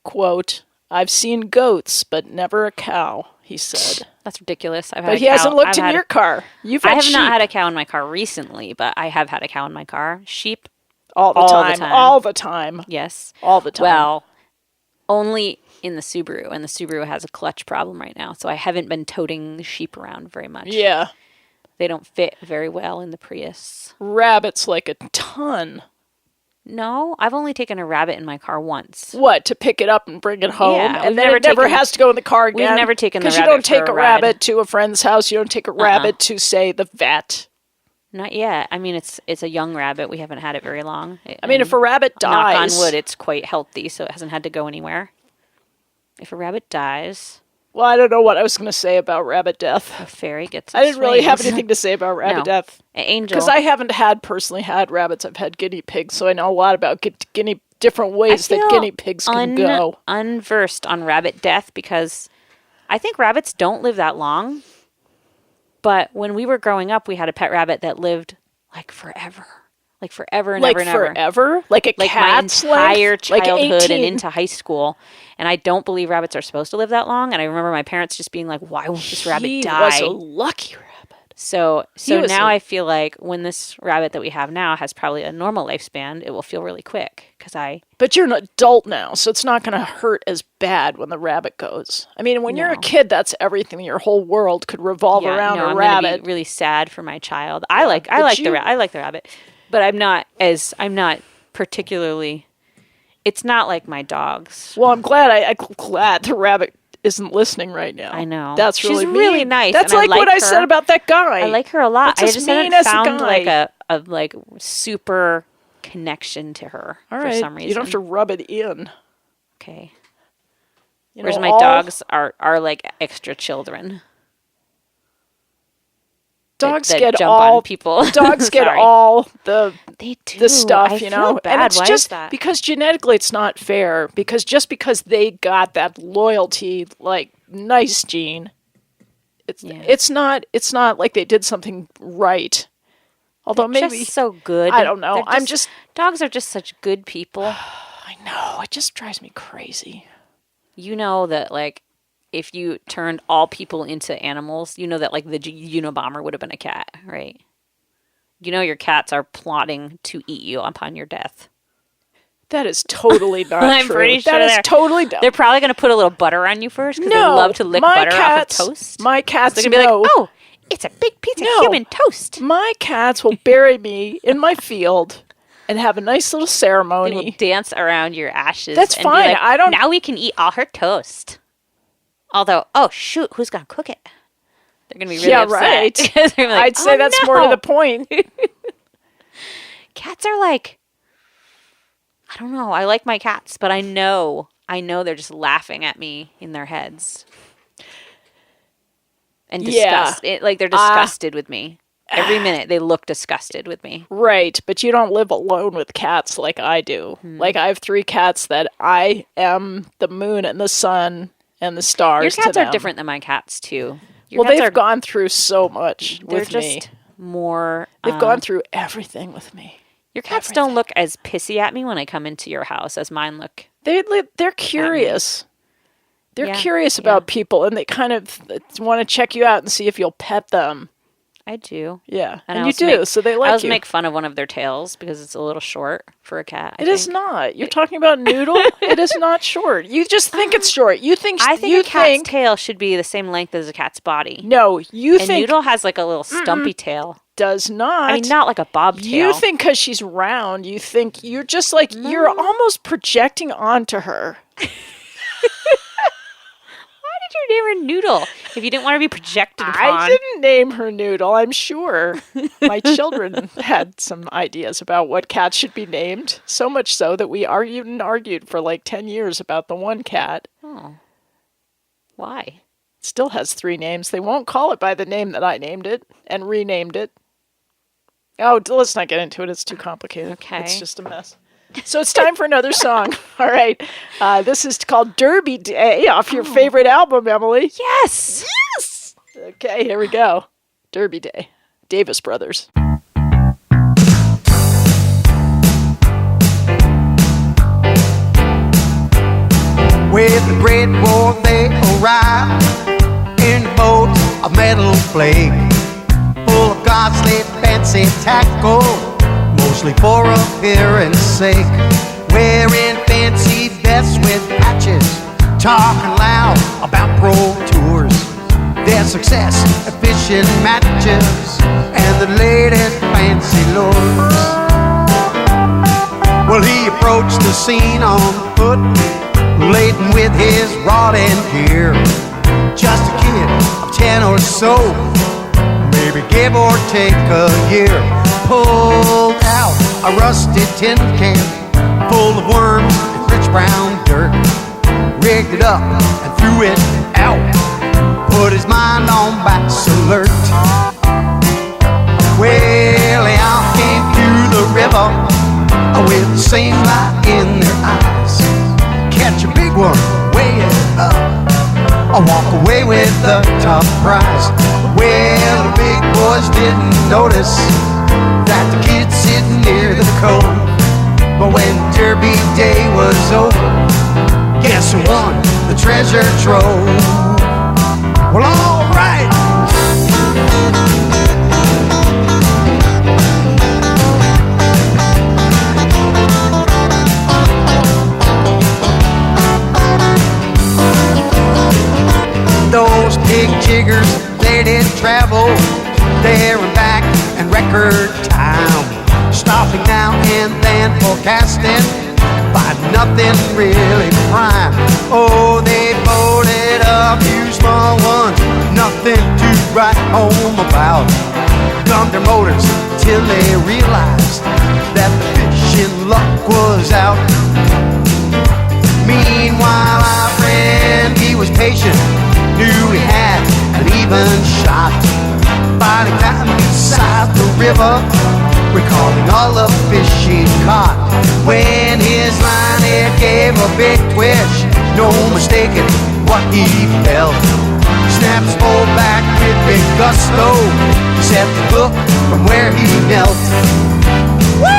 quote, "I've seen goats, but never a cow," he said. That's ridiculous. But he hasn't looked in your car. You've had I have sheep not had a cow in my car recently, but I have had a cow in my car. Sheep, all the all the time. time. All the time. yes. All the time. Well, only in the Subaru, and the Subaru has a clutch problem right now, so I haven't been toting the sheep around very much. Yeah. They don't fit very well in the Prius. Rabbits like a ton. No, I've only taken a rabbit in my car once. What, to pick it up and bring it home? Yeah, and we've then never it never taken- has to go in the car again? We've never taken the Because you rabbit don't take for a a ride. rabbit to a friend's house. You don't take a rabbit to, say, the vet. Not yet. I mean, it's a young rabbit. We haven't had it very long. I mean, if a rabbit knock dies... on wood, it's quite healthy, so it hasn't had to go anywhere. If a rabbit dies, Well, I don't know what I was going to say about rabbit death. a fairy gets. I didn't really have wings. anything to say about rabbit No. death. An angel. Because I haven't personally had rabbits. I've had guinea pigs, so I know a lot about different ways that feel guinea pigs can go. Unversed on rabbit death because I think rabbits don't live that long. But when we were growing up, we had a pet rabbit that lived like forever. Like forever and Like ever and ever. forever? Like a Like cat's my entire length? Like childhood 18 and into high school. And I don't believe rabbits are supposed to live that long. And I remember my parents just being like, why won't this rabbit He die? was a lucky rabbit. So was now a- I feel like when this rabbit that we have now has probably a normal lifespan, it will feel really quick because But you're an adult now, so it's not going to hurt as bad when the rabbit goes. I mean, when you're a No. kid, that's everything. Your whole world could revolve around a I'm rabbit. gonna be really sad for my child. I like but the rabbit, but I'm not particularly. It's not like my dogs. Well, I'm glad. I'm glad the rabbit isn't listening right now. I know. That's She's really really mean. nice, That's and I like what like I said her. about that guy. I like her a lot. That's I as just mean haven't as a found guy. like a like super connection to her All for right, some reason. you don't have to rub it in. Okay. You Whereas know, my dogs are like extra children. Dogs that get jump all on people. Dogs get Sorry. all the They do. stuff, I you feel know. bad. And it's Why just is that? because genetically it's not fair. Because just because they got that loyalty, like nice gene, it's not like they did something right. Although maybe just so good. I don't know. They're dogs are just such good people. I know it just drives me crazy. You know that like if you turned all people into animals, you know that like the Unabomber would have been a cat, right? You know your cats are plotting to eat you upon your death. That is totally not I'm true. pretty sure that is they're- totally dumb. They're probably going to put a little butter on you first because they No, love to lick my butter cats, off of toast. My cats They're going to be know. like, oh, it's a big piece No. of human toast. My cats will bury me in my field and have a nice little They will ceremony. dance around your ashes. That's and fine. Be like, I don't- Now we can eat all her toast. Although, oh shoot, who's going to cook it? They're going to be really Yeah, upset. right. They're gonna be like, I'd say "Oh, that's no." more to the point. Cats are like, I don't know. I like my cats, but I know I know they're just laughing at me in their heads. And they're disgusted with me. Every minute they look disgusted with me. Right, but you don't live alone with cats like I do. Like, I have 3 cats that I am the moon and the sun and the stars. Your cats to them. are different than my cats, too. They've gone through so much with me. They're just more... They've gone through everything with me. Your cats don't look as pissy at me when I come into your house as mine look. They're curious. They're curious about people, and they kind of want to check you out and see if you'll pet them. I do. Yeah, and you do, so they like you. I also make fun of one of their tails because it's a little short for a cat. It is not. You're talking about Noodle? It is not short. You just think it's short. I think a cat's tail should be the same length as a cat's body. No, you think... Noodle has like a little stumpy tail. Does not. I mean, not like a bobtail. You think because she's round, you think you're just like, you're almost projecting onto her. Why did you name her Noodle if you didn't want to be projected upon? I didn't name her Noodle, I'm sure. My children had some ideas about what cats should be named. So much so that we argued for like 10 years about the one cat. Oh. Why? It still has 3 names. They won't call it by the name that I named it and renamed it. Oh, let's not get into it. It's too complicated. Okay. It's just a mess. So it's time for another song. All right. This is called Derby Day off your favorite album, Emily. Yes! Yes! Okay, here we go. Derby Day. Davis Brothers. With the Great War they arrived in boats of metal flake, full of costly fancy tackle, mostly for appearance sake, wearing fancy vests with patches, talking loud about pro tours, their success at fishing matches, and the latest fancy lures. Well, he approached the scene on foot, laden with his rod and gear, just a kid of 10 or so, maybe give or take a year. Pulled out a rusty tin can full of worms and rich brown dirt, rigged it up and threw it out, put his mind on back's alert. Well, they all came through the river with the same light in their eyes. Catch a big one, weigh it up, I walk away with the top prize. Well, the big boys didn't notice that the kid sitting near the cove, but when Derby Day was over, guess who won the treasure trove? Well, all right. Those big jiggers, they did travel there and back in record time, stopping now and then forecasting, but nothing really prime. Oh, they boarded a few small ones, nothing to write home about. Gunned their motors till they realized that the fishing luck was out. Meanwhile, our friend, he was patient, knew he had an even shot. By the time he sized the river, recalling all the fish he'd caught, when his line it gave a big twitch, no mistaking what he felt. Snapped his pole back with big gusto, set the hook from where he knelt. Woo!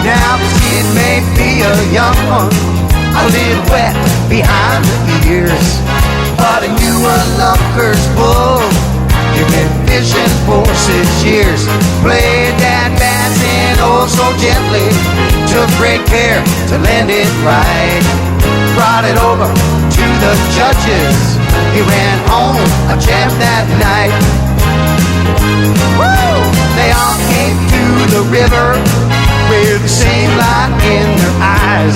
Now this kid may be a young one, a little wet behind the ears, but he knew a lunker's bull. He'd been fishing for 6 years, played that bass in oh so gently, took great care to land it right. Brought it over to the judges, he ran home a champ that night. Woo! They all came to the river with the same light in their eyes.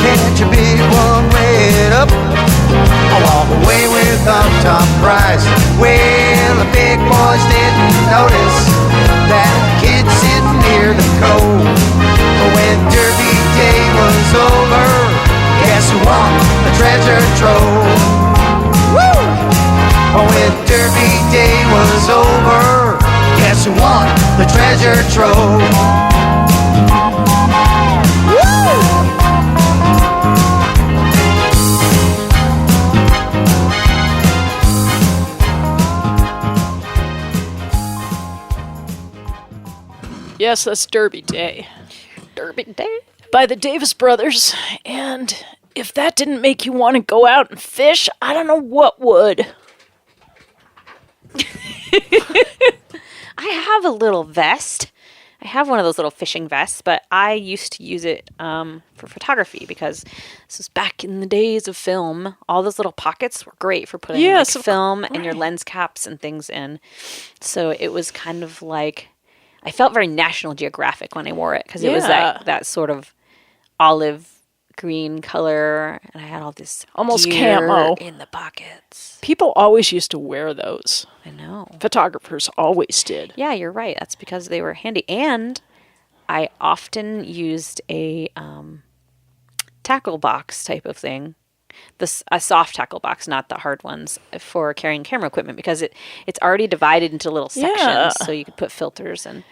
Catch a big one, weigh it up, I walk away with the top prize. Well, the big boys didn't notice that kid sitting near the cove, but when Derby Day was over, guess who won a treasure trove. Woo! Oh, when Derby Day was over, guess who won the treasure trove? Yes, that's Derby Day. Derby Day. By the Davis brothers. And if that didn't make you want to go out and fish, I don't know what would. I have a little vest. I have one of those little fishing vests, but I used to use it for photography because this was back in the days of film. All those little pockets were great for putting film and your lens caps and things in. So it was kind of like, I felt very National Geographic when I wore it because it was that sort of olive green color, and I had all this almost gear camo in the pockets. People always used to wear those. I know. Photographers always did. Yeah, you're right. That's because they were handy. And I often used a tackle box type of thing. A soft tackle box, not the hard ones, for carrying camera equipment because it's already divided into little sections, so you could put filters and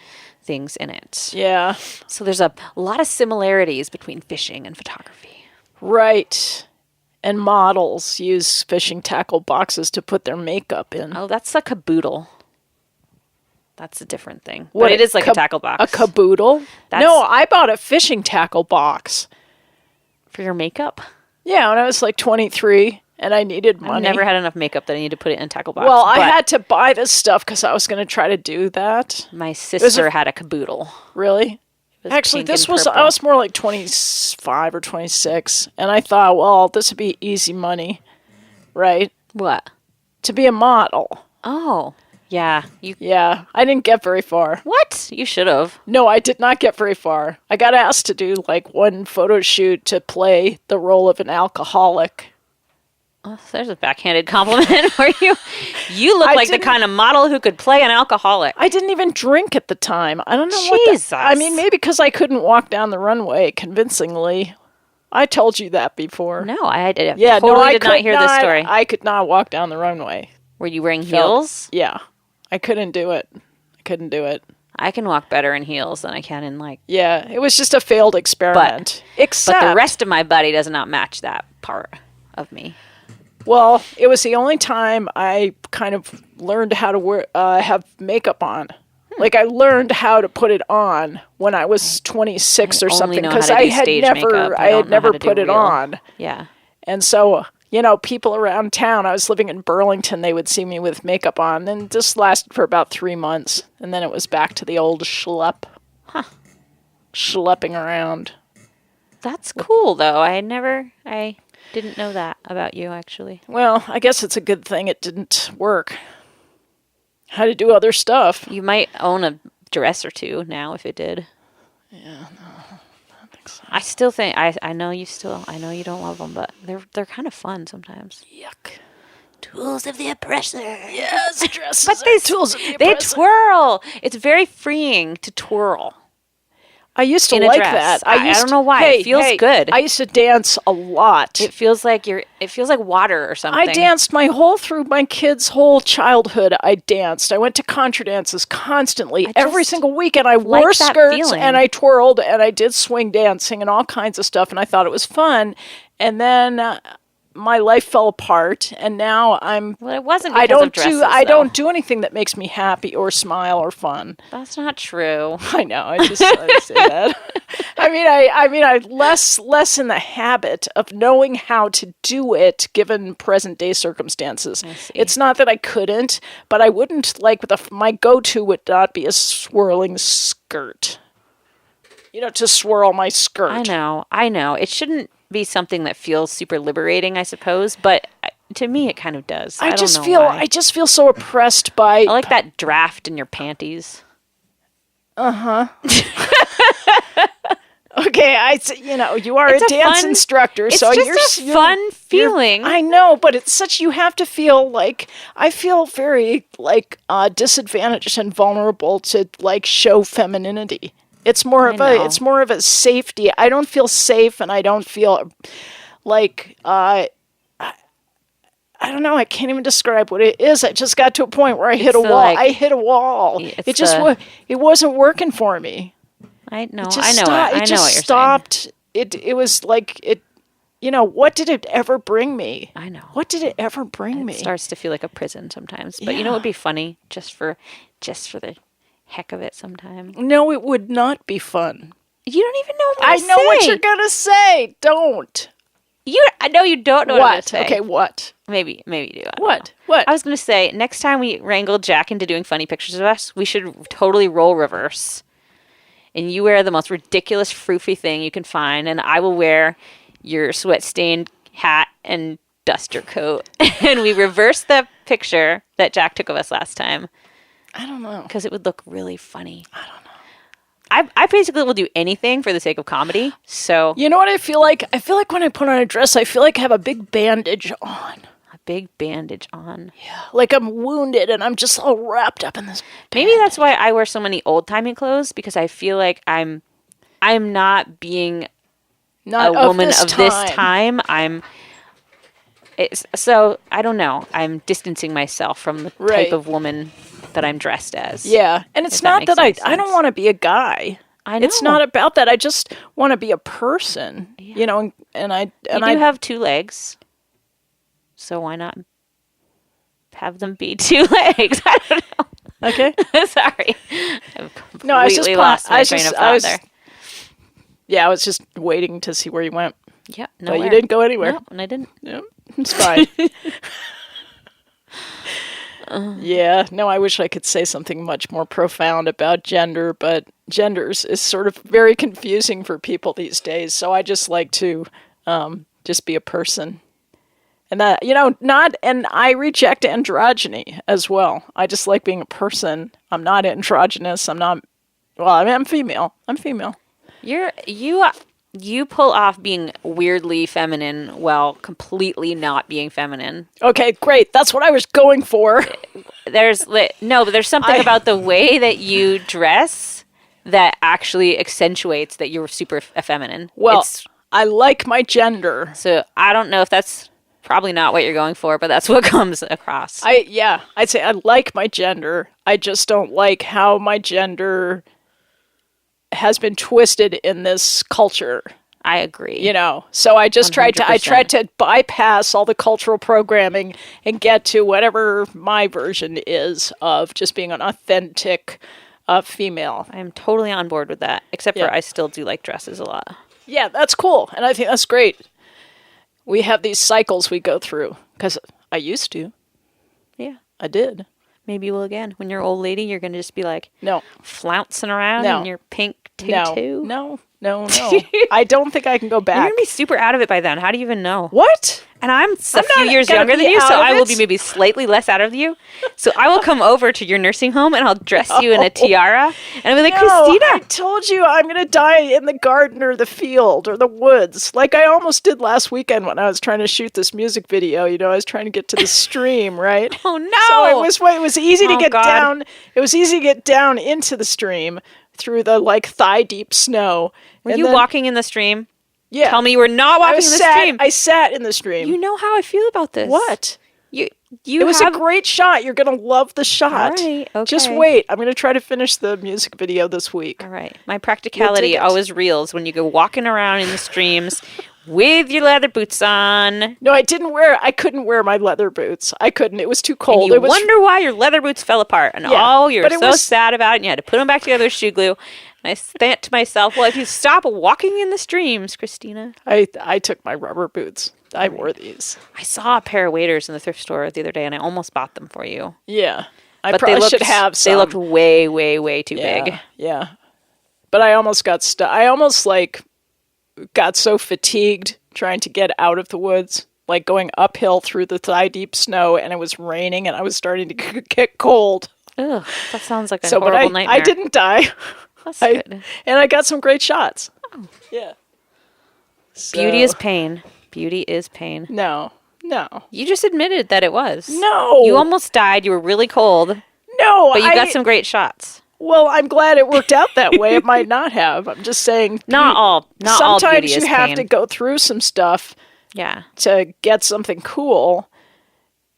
things in it. Yeah. So there's a lot of similarities between fishing and photography. Right. And models use fishing tackle boxes to put their makeup in. Oh, that's a caboodle. That's a different thing. But it is like a tackle box. A caboodle? No, I bought a fishing tackle box. For your makeup? Yeah, when I was like 23 and I needed money. I never had enough makeup that I needed to put it in a tackle box. Well, I had to buy this stuff because I was going to try to do that. My sister had a caboodle. Really? Actually, I was more like 25 or 26. And I thought, well, this would be easy money, right? What? To be a model. Oh, yeah. Yeah, I didn't get very far. What? You should have. No, I did not get very far. I got asked to do like one photo shoot to play the role of an alcoholic. Oh, there's a backhanded compliment for you. You look like the kind of model who could play an alcoholic. I didn't even drink at the time. I don't know Jesus. I mean, maybe because I couldn't walk down the runway convincingly. I told you that before. No, I did. Yeah, totally did not hear this story. I could not walk down the runway. Were you wearing heels? Yeah. I couldn't do it. I can walk better in heels than I can in Yeah, it was just a failed experiment. But the rest of my body does not match that part of me. Well, it was the only time I kind of learned how to have makeup on. Like I learned how to put it on when I was 26 or something because I had never put it on. Yeah. And so, people around town, I was living in Burlington, they would see me with makeup on, and this lasted for about 3 months. And then it was back to the old schlep. Huh. Schlepping around. That's cool, though. I didn't know that about you, actually. Well, I guess it's a good thing it didn't work. Had to do other stuff. You might own a dress or two now if it did. Yeah, no, I don't think so. I still think, I know you don't love them, but they're kind of fun sometimes. Yuck. Tools of the oppressor. Yes, dresses but tools of the oppressor. They twirl. It's very freeing to twirl. I used to like that. I don't know why. It feels good. I used to dance a lot. It feels like water or something. I danced through my kids' whole childhood. I danced. I went to contra dances constantly. Every single weekend I wore skirts and I twirled and I did swing dancing and all kinds of stuff and I thought it was fun. And then my life fell apart, and now it wasn't because of dresses, I don't do anything that makes me happy or smile or fun. That's not true. I know. I just say that. I'm less in the habit of knowing how to do it given present day circumstances. It's not that I couldn't, but I wouldn't my go-to would not be a swirling skirt. To swirl my skirt. I know. It shouldn't be something that feels super liberating, I suppose, but to me it kind of does. I just feel so oppressed by... I like that draft in your panties. Uh-huh. Okay, you are a dance instructor, so it's just a fun feeling. I know, but it's such, you have to feel I feel very disadvantaged and vulnerable to show femininity. It's more of a safety. I don't feel safe, and I don't feel like I don't know. I can't even describe what it is. I just got to a point where I hit a wall. I hit a wall. It just it wasn't working for me. I know. It I know. It I know just what you're stopped. saying. It was like it. You know, what did it ever bring me? I know. What did it ever bring me? It starts to feel like a prison sometimes. But you know what would be funny? Just for the heck of it sometime. No, it would not be fun. You don't even know what I know what you're going to say. Don't. I know you don't know what I'm going to say. Okay, what? Maybe you do. I don't What? know. What? I was going to say, next time we wrangle Jack into doing funny pictures of us, we should totally role reverse. And you wear the most ridiculous froofy thing you can find, and I will wear your sweat-stained hat and duster coat. And we reverse the picture that Jack took of us last time. I don't know. Because it would look really funny. I don't know. I basically will do anything for the sake of comedy. So you know what I feel like? I feel like when I put on a dress, I feel like I have a big bandage on. A big bandage on. Yeah, like I'm wounded and I'm just all wrapped up in this. Maybe that's why I wear so many old-timey clothes, because I feel like I'm not being a woman of this time. So I don't know. I'm distancing myself from the type of woman that I'm dressed as. Yeah, and it's not that I don't want to be a guy. I know. It's not about that. I just want to be a person. Yeah. You know, and I have 2 legs, so why not have them be 2 legs? I don't know. Okay. Sorry. No, I was just lost my train of thought there. Yeah, I was just waiting to see where you went. Yeah, no, but you didn't go anywhere. No, and I didn't. No, it's fine. Yeah, no, I wish I could say something much more profound about gender, but genders is sort of very confusing for people these days. So I just like to just be a person. And that, you know, and I reject androgyny as well. I just like being a person. I'm not androgynous. I'm female. I'm female. You pull off being weirdly feminine while completely not being feminine. Okay, great. That's what I was going for. But there's something about the way that you dress that actually accentuates that you're super feminine. Well, I like my gender. So I don't know if that's probably not what you're going for, but that's what comes across. I'd say I like my gender. I just don't like how my gender has been twisted in this culture. I agree. You know, so I just 100%. tried to bypass all the cultural programming and get to whatever my version is of just being an authentic female. I'm totally on board with that, except for I still do like dresses a lot. Yeah, that's cool. And I think that's great. We have these cycles we go through, because I used to. Yeah. I did. Maybe you will again. When you're an old lady, you're going to just be like flouncing around in your pink tutu. No. I don't think I can go back. You're going to be super out of it by then. How do you even know? What? And I'm a few years younger than you, so I will be maybe slightly less out of you. So I will come over to your nursing home and I'll dress you in a tiara. And I'll be like, Christina. I told you I'm going to die in the garden or the field or the woods. Like I almost did last weekend when I was trying to shoot this music video. You know, I was trying to get to the stream, right? Oh, no. So it was easy to get down. It was easy to get down into the stream through the thigh-deep snow. Were you walking in the stream? Yeah. Tell me you were not walking in the stream. I sat in the stream. You know how I feel about this. What? It was a great shot. You're going to love the shot. All right, okay. Just wait. I'm going to try to finish the music video this week. All right. My practicality always reels when you go walking around in the streams with your leather boots on. No, I couldn't wear my leather boots. I couldn't. It was too cold. And you wonder why your leather boots fell apart. And you're so sad about it. And you had to put them back together with shoe glue. And I thought to myself, well, if you stop walking in the streams, Christina. I took my rubber boots. I wore these. I saw a pair of waders in the thrift store the other day, and I almost bought them for you. Yeah. I probably should have some. They looked way, way, way too big. Yeah. But I almost got stuck. I almost got so fatigued trying to get out of the woods, like going uphill through the thigh-deep snow, and it was raining, and I was starting to get cold. Ugh, that sounds like a horrible nightmare. I didn't die. That's good. And I got some great shots. Oh. Yeah. Beauty is pain. Beauty is pain. No. You just admitted that it was. No. You almost died. You were really cold. No. But you got some great shots. Well, I'm glad it worked out that way. It might not have. I'm just saying. Not all. Not sometimes all beauty is you have pain. to go through some stuff Yeah. to get something cool.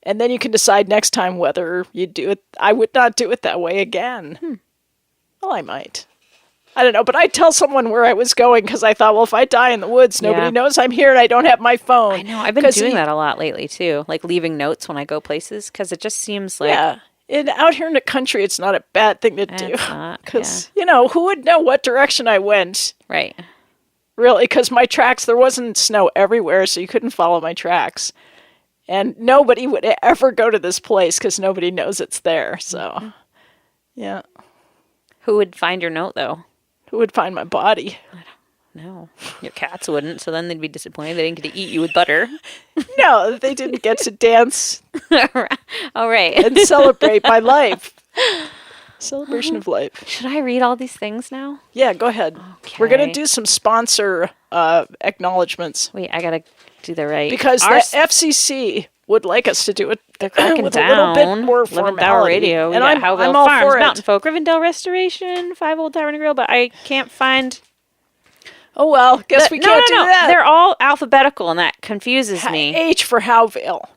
And then you can decide next time whether you do it. I would not do it that way again. Well, I might. I don't know, but I'd tell someone where I was going because I thought, well, if I die in the woods, nobody knows I'm here and I don't have my phone. I know. I've been doing that a lot lately, too. Like leaving notes when I go places because it just seems like... Yeah. And out here in the country, it's not a bad thing to do. Because, who would know what direction I went? Right. Really, because my tracks, there wasn't snow everywhere, so you couldn't follow my tracks. And nobody would ever go to this place because nobody knows it's there. So, yeah. Who would find your note, though? Who would find my body? No. Your cats wouldn't, so then they'd be disappointed. They didn't get to eat you with butter. No, they didn't get to dance. All right. And celebrate my life. Celebration of life. Should I read all these things now? Yeah, go ahead. Okay. We're going to do some sponsor acknowledgments. Wait, I got to do the right... Because the FCC would like us to do it with down. a little bit more 11th Hour formality. Radio. And I'm I'm all Farms, for it. Mountain Folk, Rivendell Restoration, 5 Old Tavern and Grill, but I can't find... Oh, well, guess we can't do that. They're all alphabetical, and that confuses me. H for Howvale.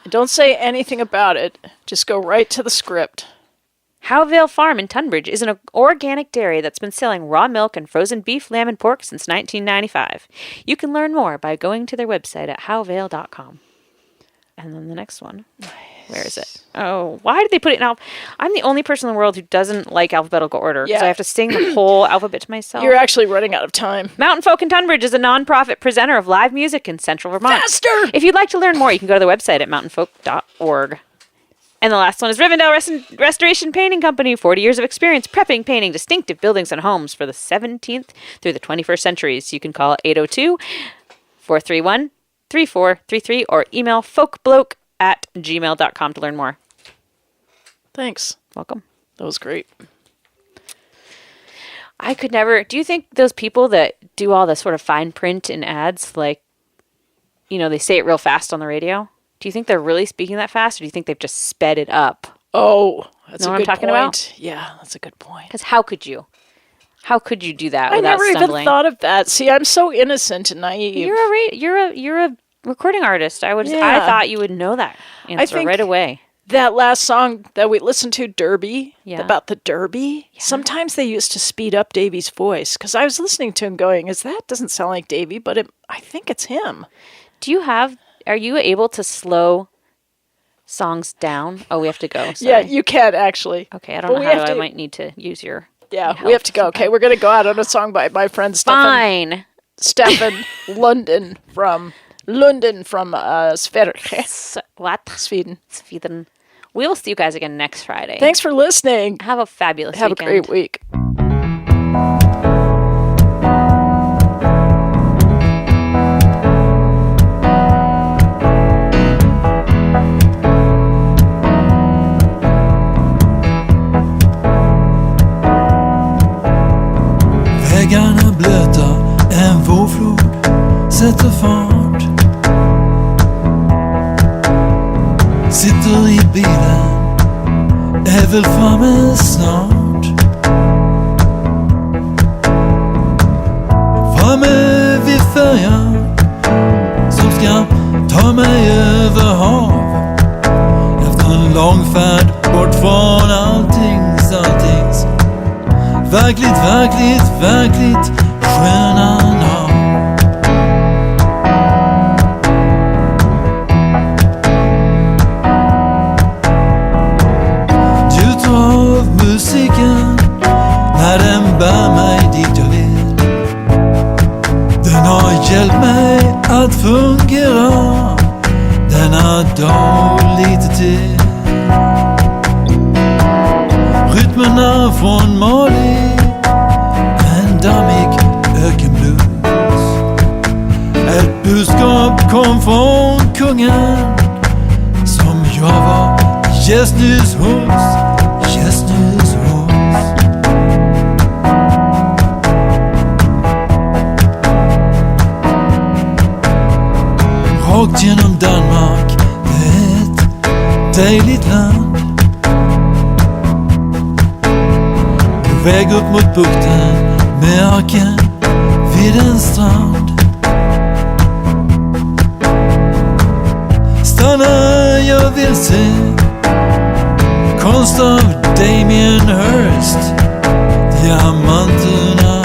Don't say anything about it. Just go right to the script. Howvale Farm in Tunbridge is an organic dairy that's been selling raw milk and frozen beef, lamb, and pork since 1995. You can learn more by going to their website at howvale.com. And then the next one. Where is it? Oh, why did they put it in I'm the only person in the world who doesn't like alphabetical order because I have to sing the whole alphabet to myself. You're actually running out of time. Mountain Folk in Tunbridge is a non-profit presenter of live music in central Vermont. Faster! If you'd like to learn more, you can go to their website at mountainfolk.org. And the last one is Rivendell Restoration Painting Company. 40 years of experience prepping, painting distinctive buildings and homes for the 17th through the 21st centuries. You can call 802-431-3433 or email folkbloke@gmail.com to learn more. Thanks. Welcome. That was great. I could never... Do you think those people that do all the sort of fine print in ads, like, they say it real fast on the radio? Do you think they're really speaking that fast, or do you think they've just sped it up? Oh, that's know a what good I'm talking point. about? Yeah, that's a good point. Because how could you? How could you do that I without never stumbling? even thought of that. See, I'm so innocent and naive. You're a recording artist. I thought you would know that answer right away. That last song that we listened to, Derby, about the Derby, sometimes they used to speed up Davey's voice because I was listening to him going, doesn't sound like Davey, but I think it's him. Are you able to slow songs down? Oh, we have to go. Sorry. Yeah, you can actually. Okay, I don't know how I might need to use your... Yeah, we have to go. Okay, we're going to go out on a song by my friend Stefan Lundin from Sverige. What? Sweden. We will see you guys again next Friday. Thanks for listening. Have a fabulous weekend. Have a great week. Vägarna blöta, en vårflod sätter fart. Sitter i bilen, är väl framme snart. Framme vid färjan som ska ta mig över hav. Efter en lång färd bort från alltings. Verkligt sköna namn. Njuter av musiken när den bär mig dit jag vill. Den har hjälpt mig att fungera denna dag lite till. Rytmerna från Mali, en dammig ökenblues. Ett budskap kom från kungen som jag var gästhus hos. Rakt genom Danmark, det är ett dejligt land. Väg upp mot bukten med arken vid en strand. Dagarna jag vill se konst av Damien Hirst. Diamanterna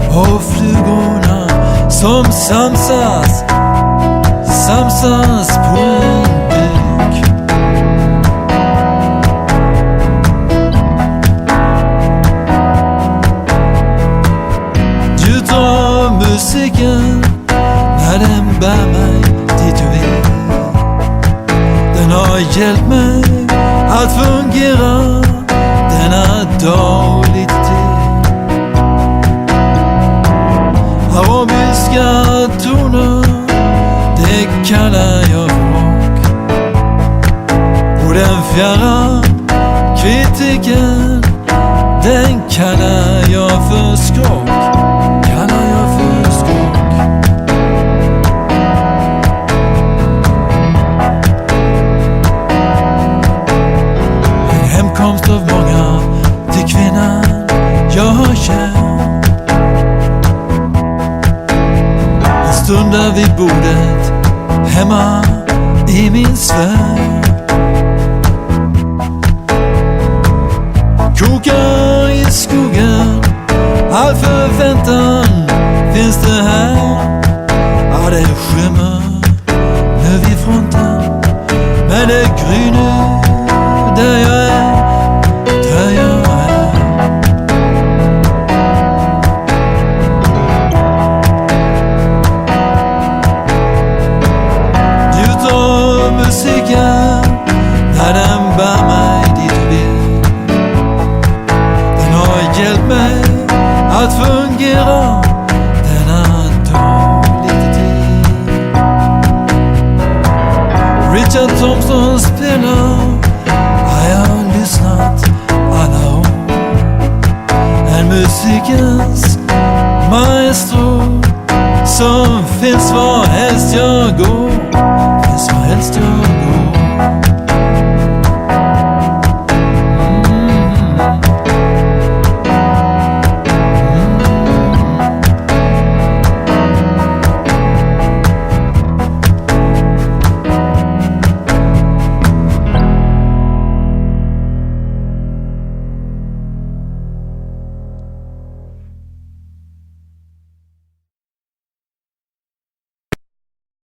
och flugorna som samsas på en buk. Njut av musiken när den bär mig dit du vill. Den har hjälpt mig att fungera denna dag och lite till. Arabiska toner, det kallar jag rock. Och den fjärran kritiken, den kallar jag för skrock. Hemkomst av många till kvinnan jag har känt. En stund där vid bordet hemma i min sfär. Kokar i skogen, all förväntan finns det här. Ja, det skymmer nu vid fronten, men det gryner där jag är. Njut av musiken när den bär mig dit du vill. Den har hjälpt mig att fungera denna dag lite till. Richard Thompson spelar, jag har lyssnat alla år. En musikens maestro som finns var helst jag går. Finns var helst jag går.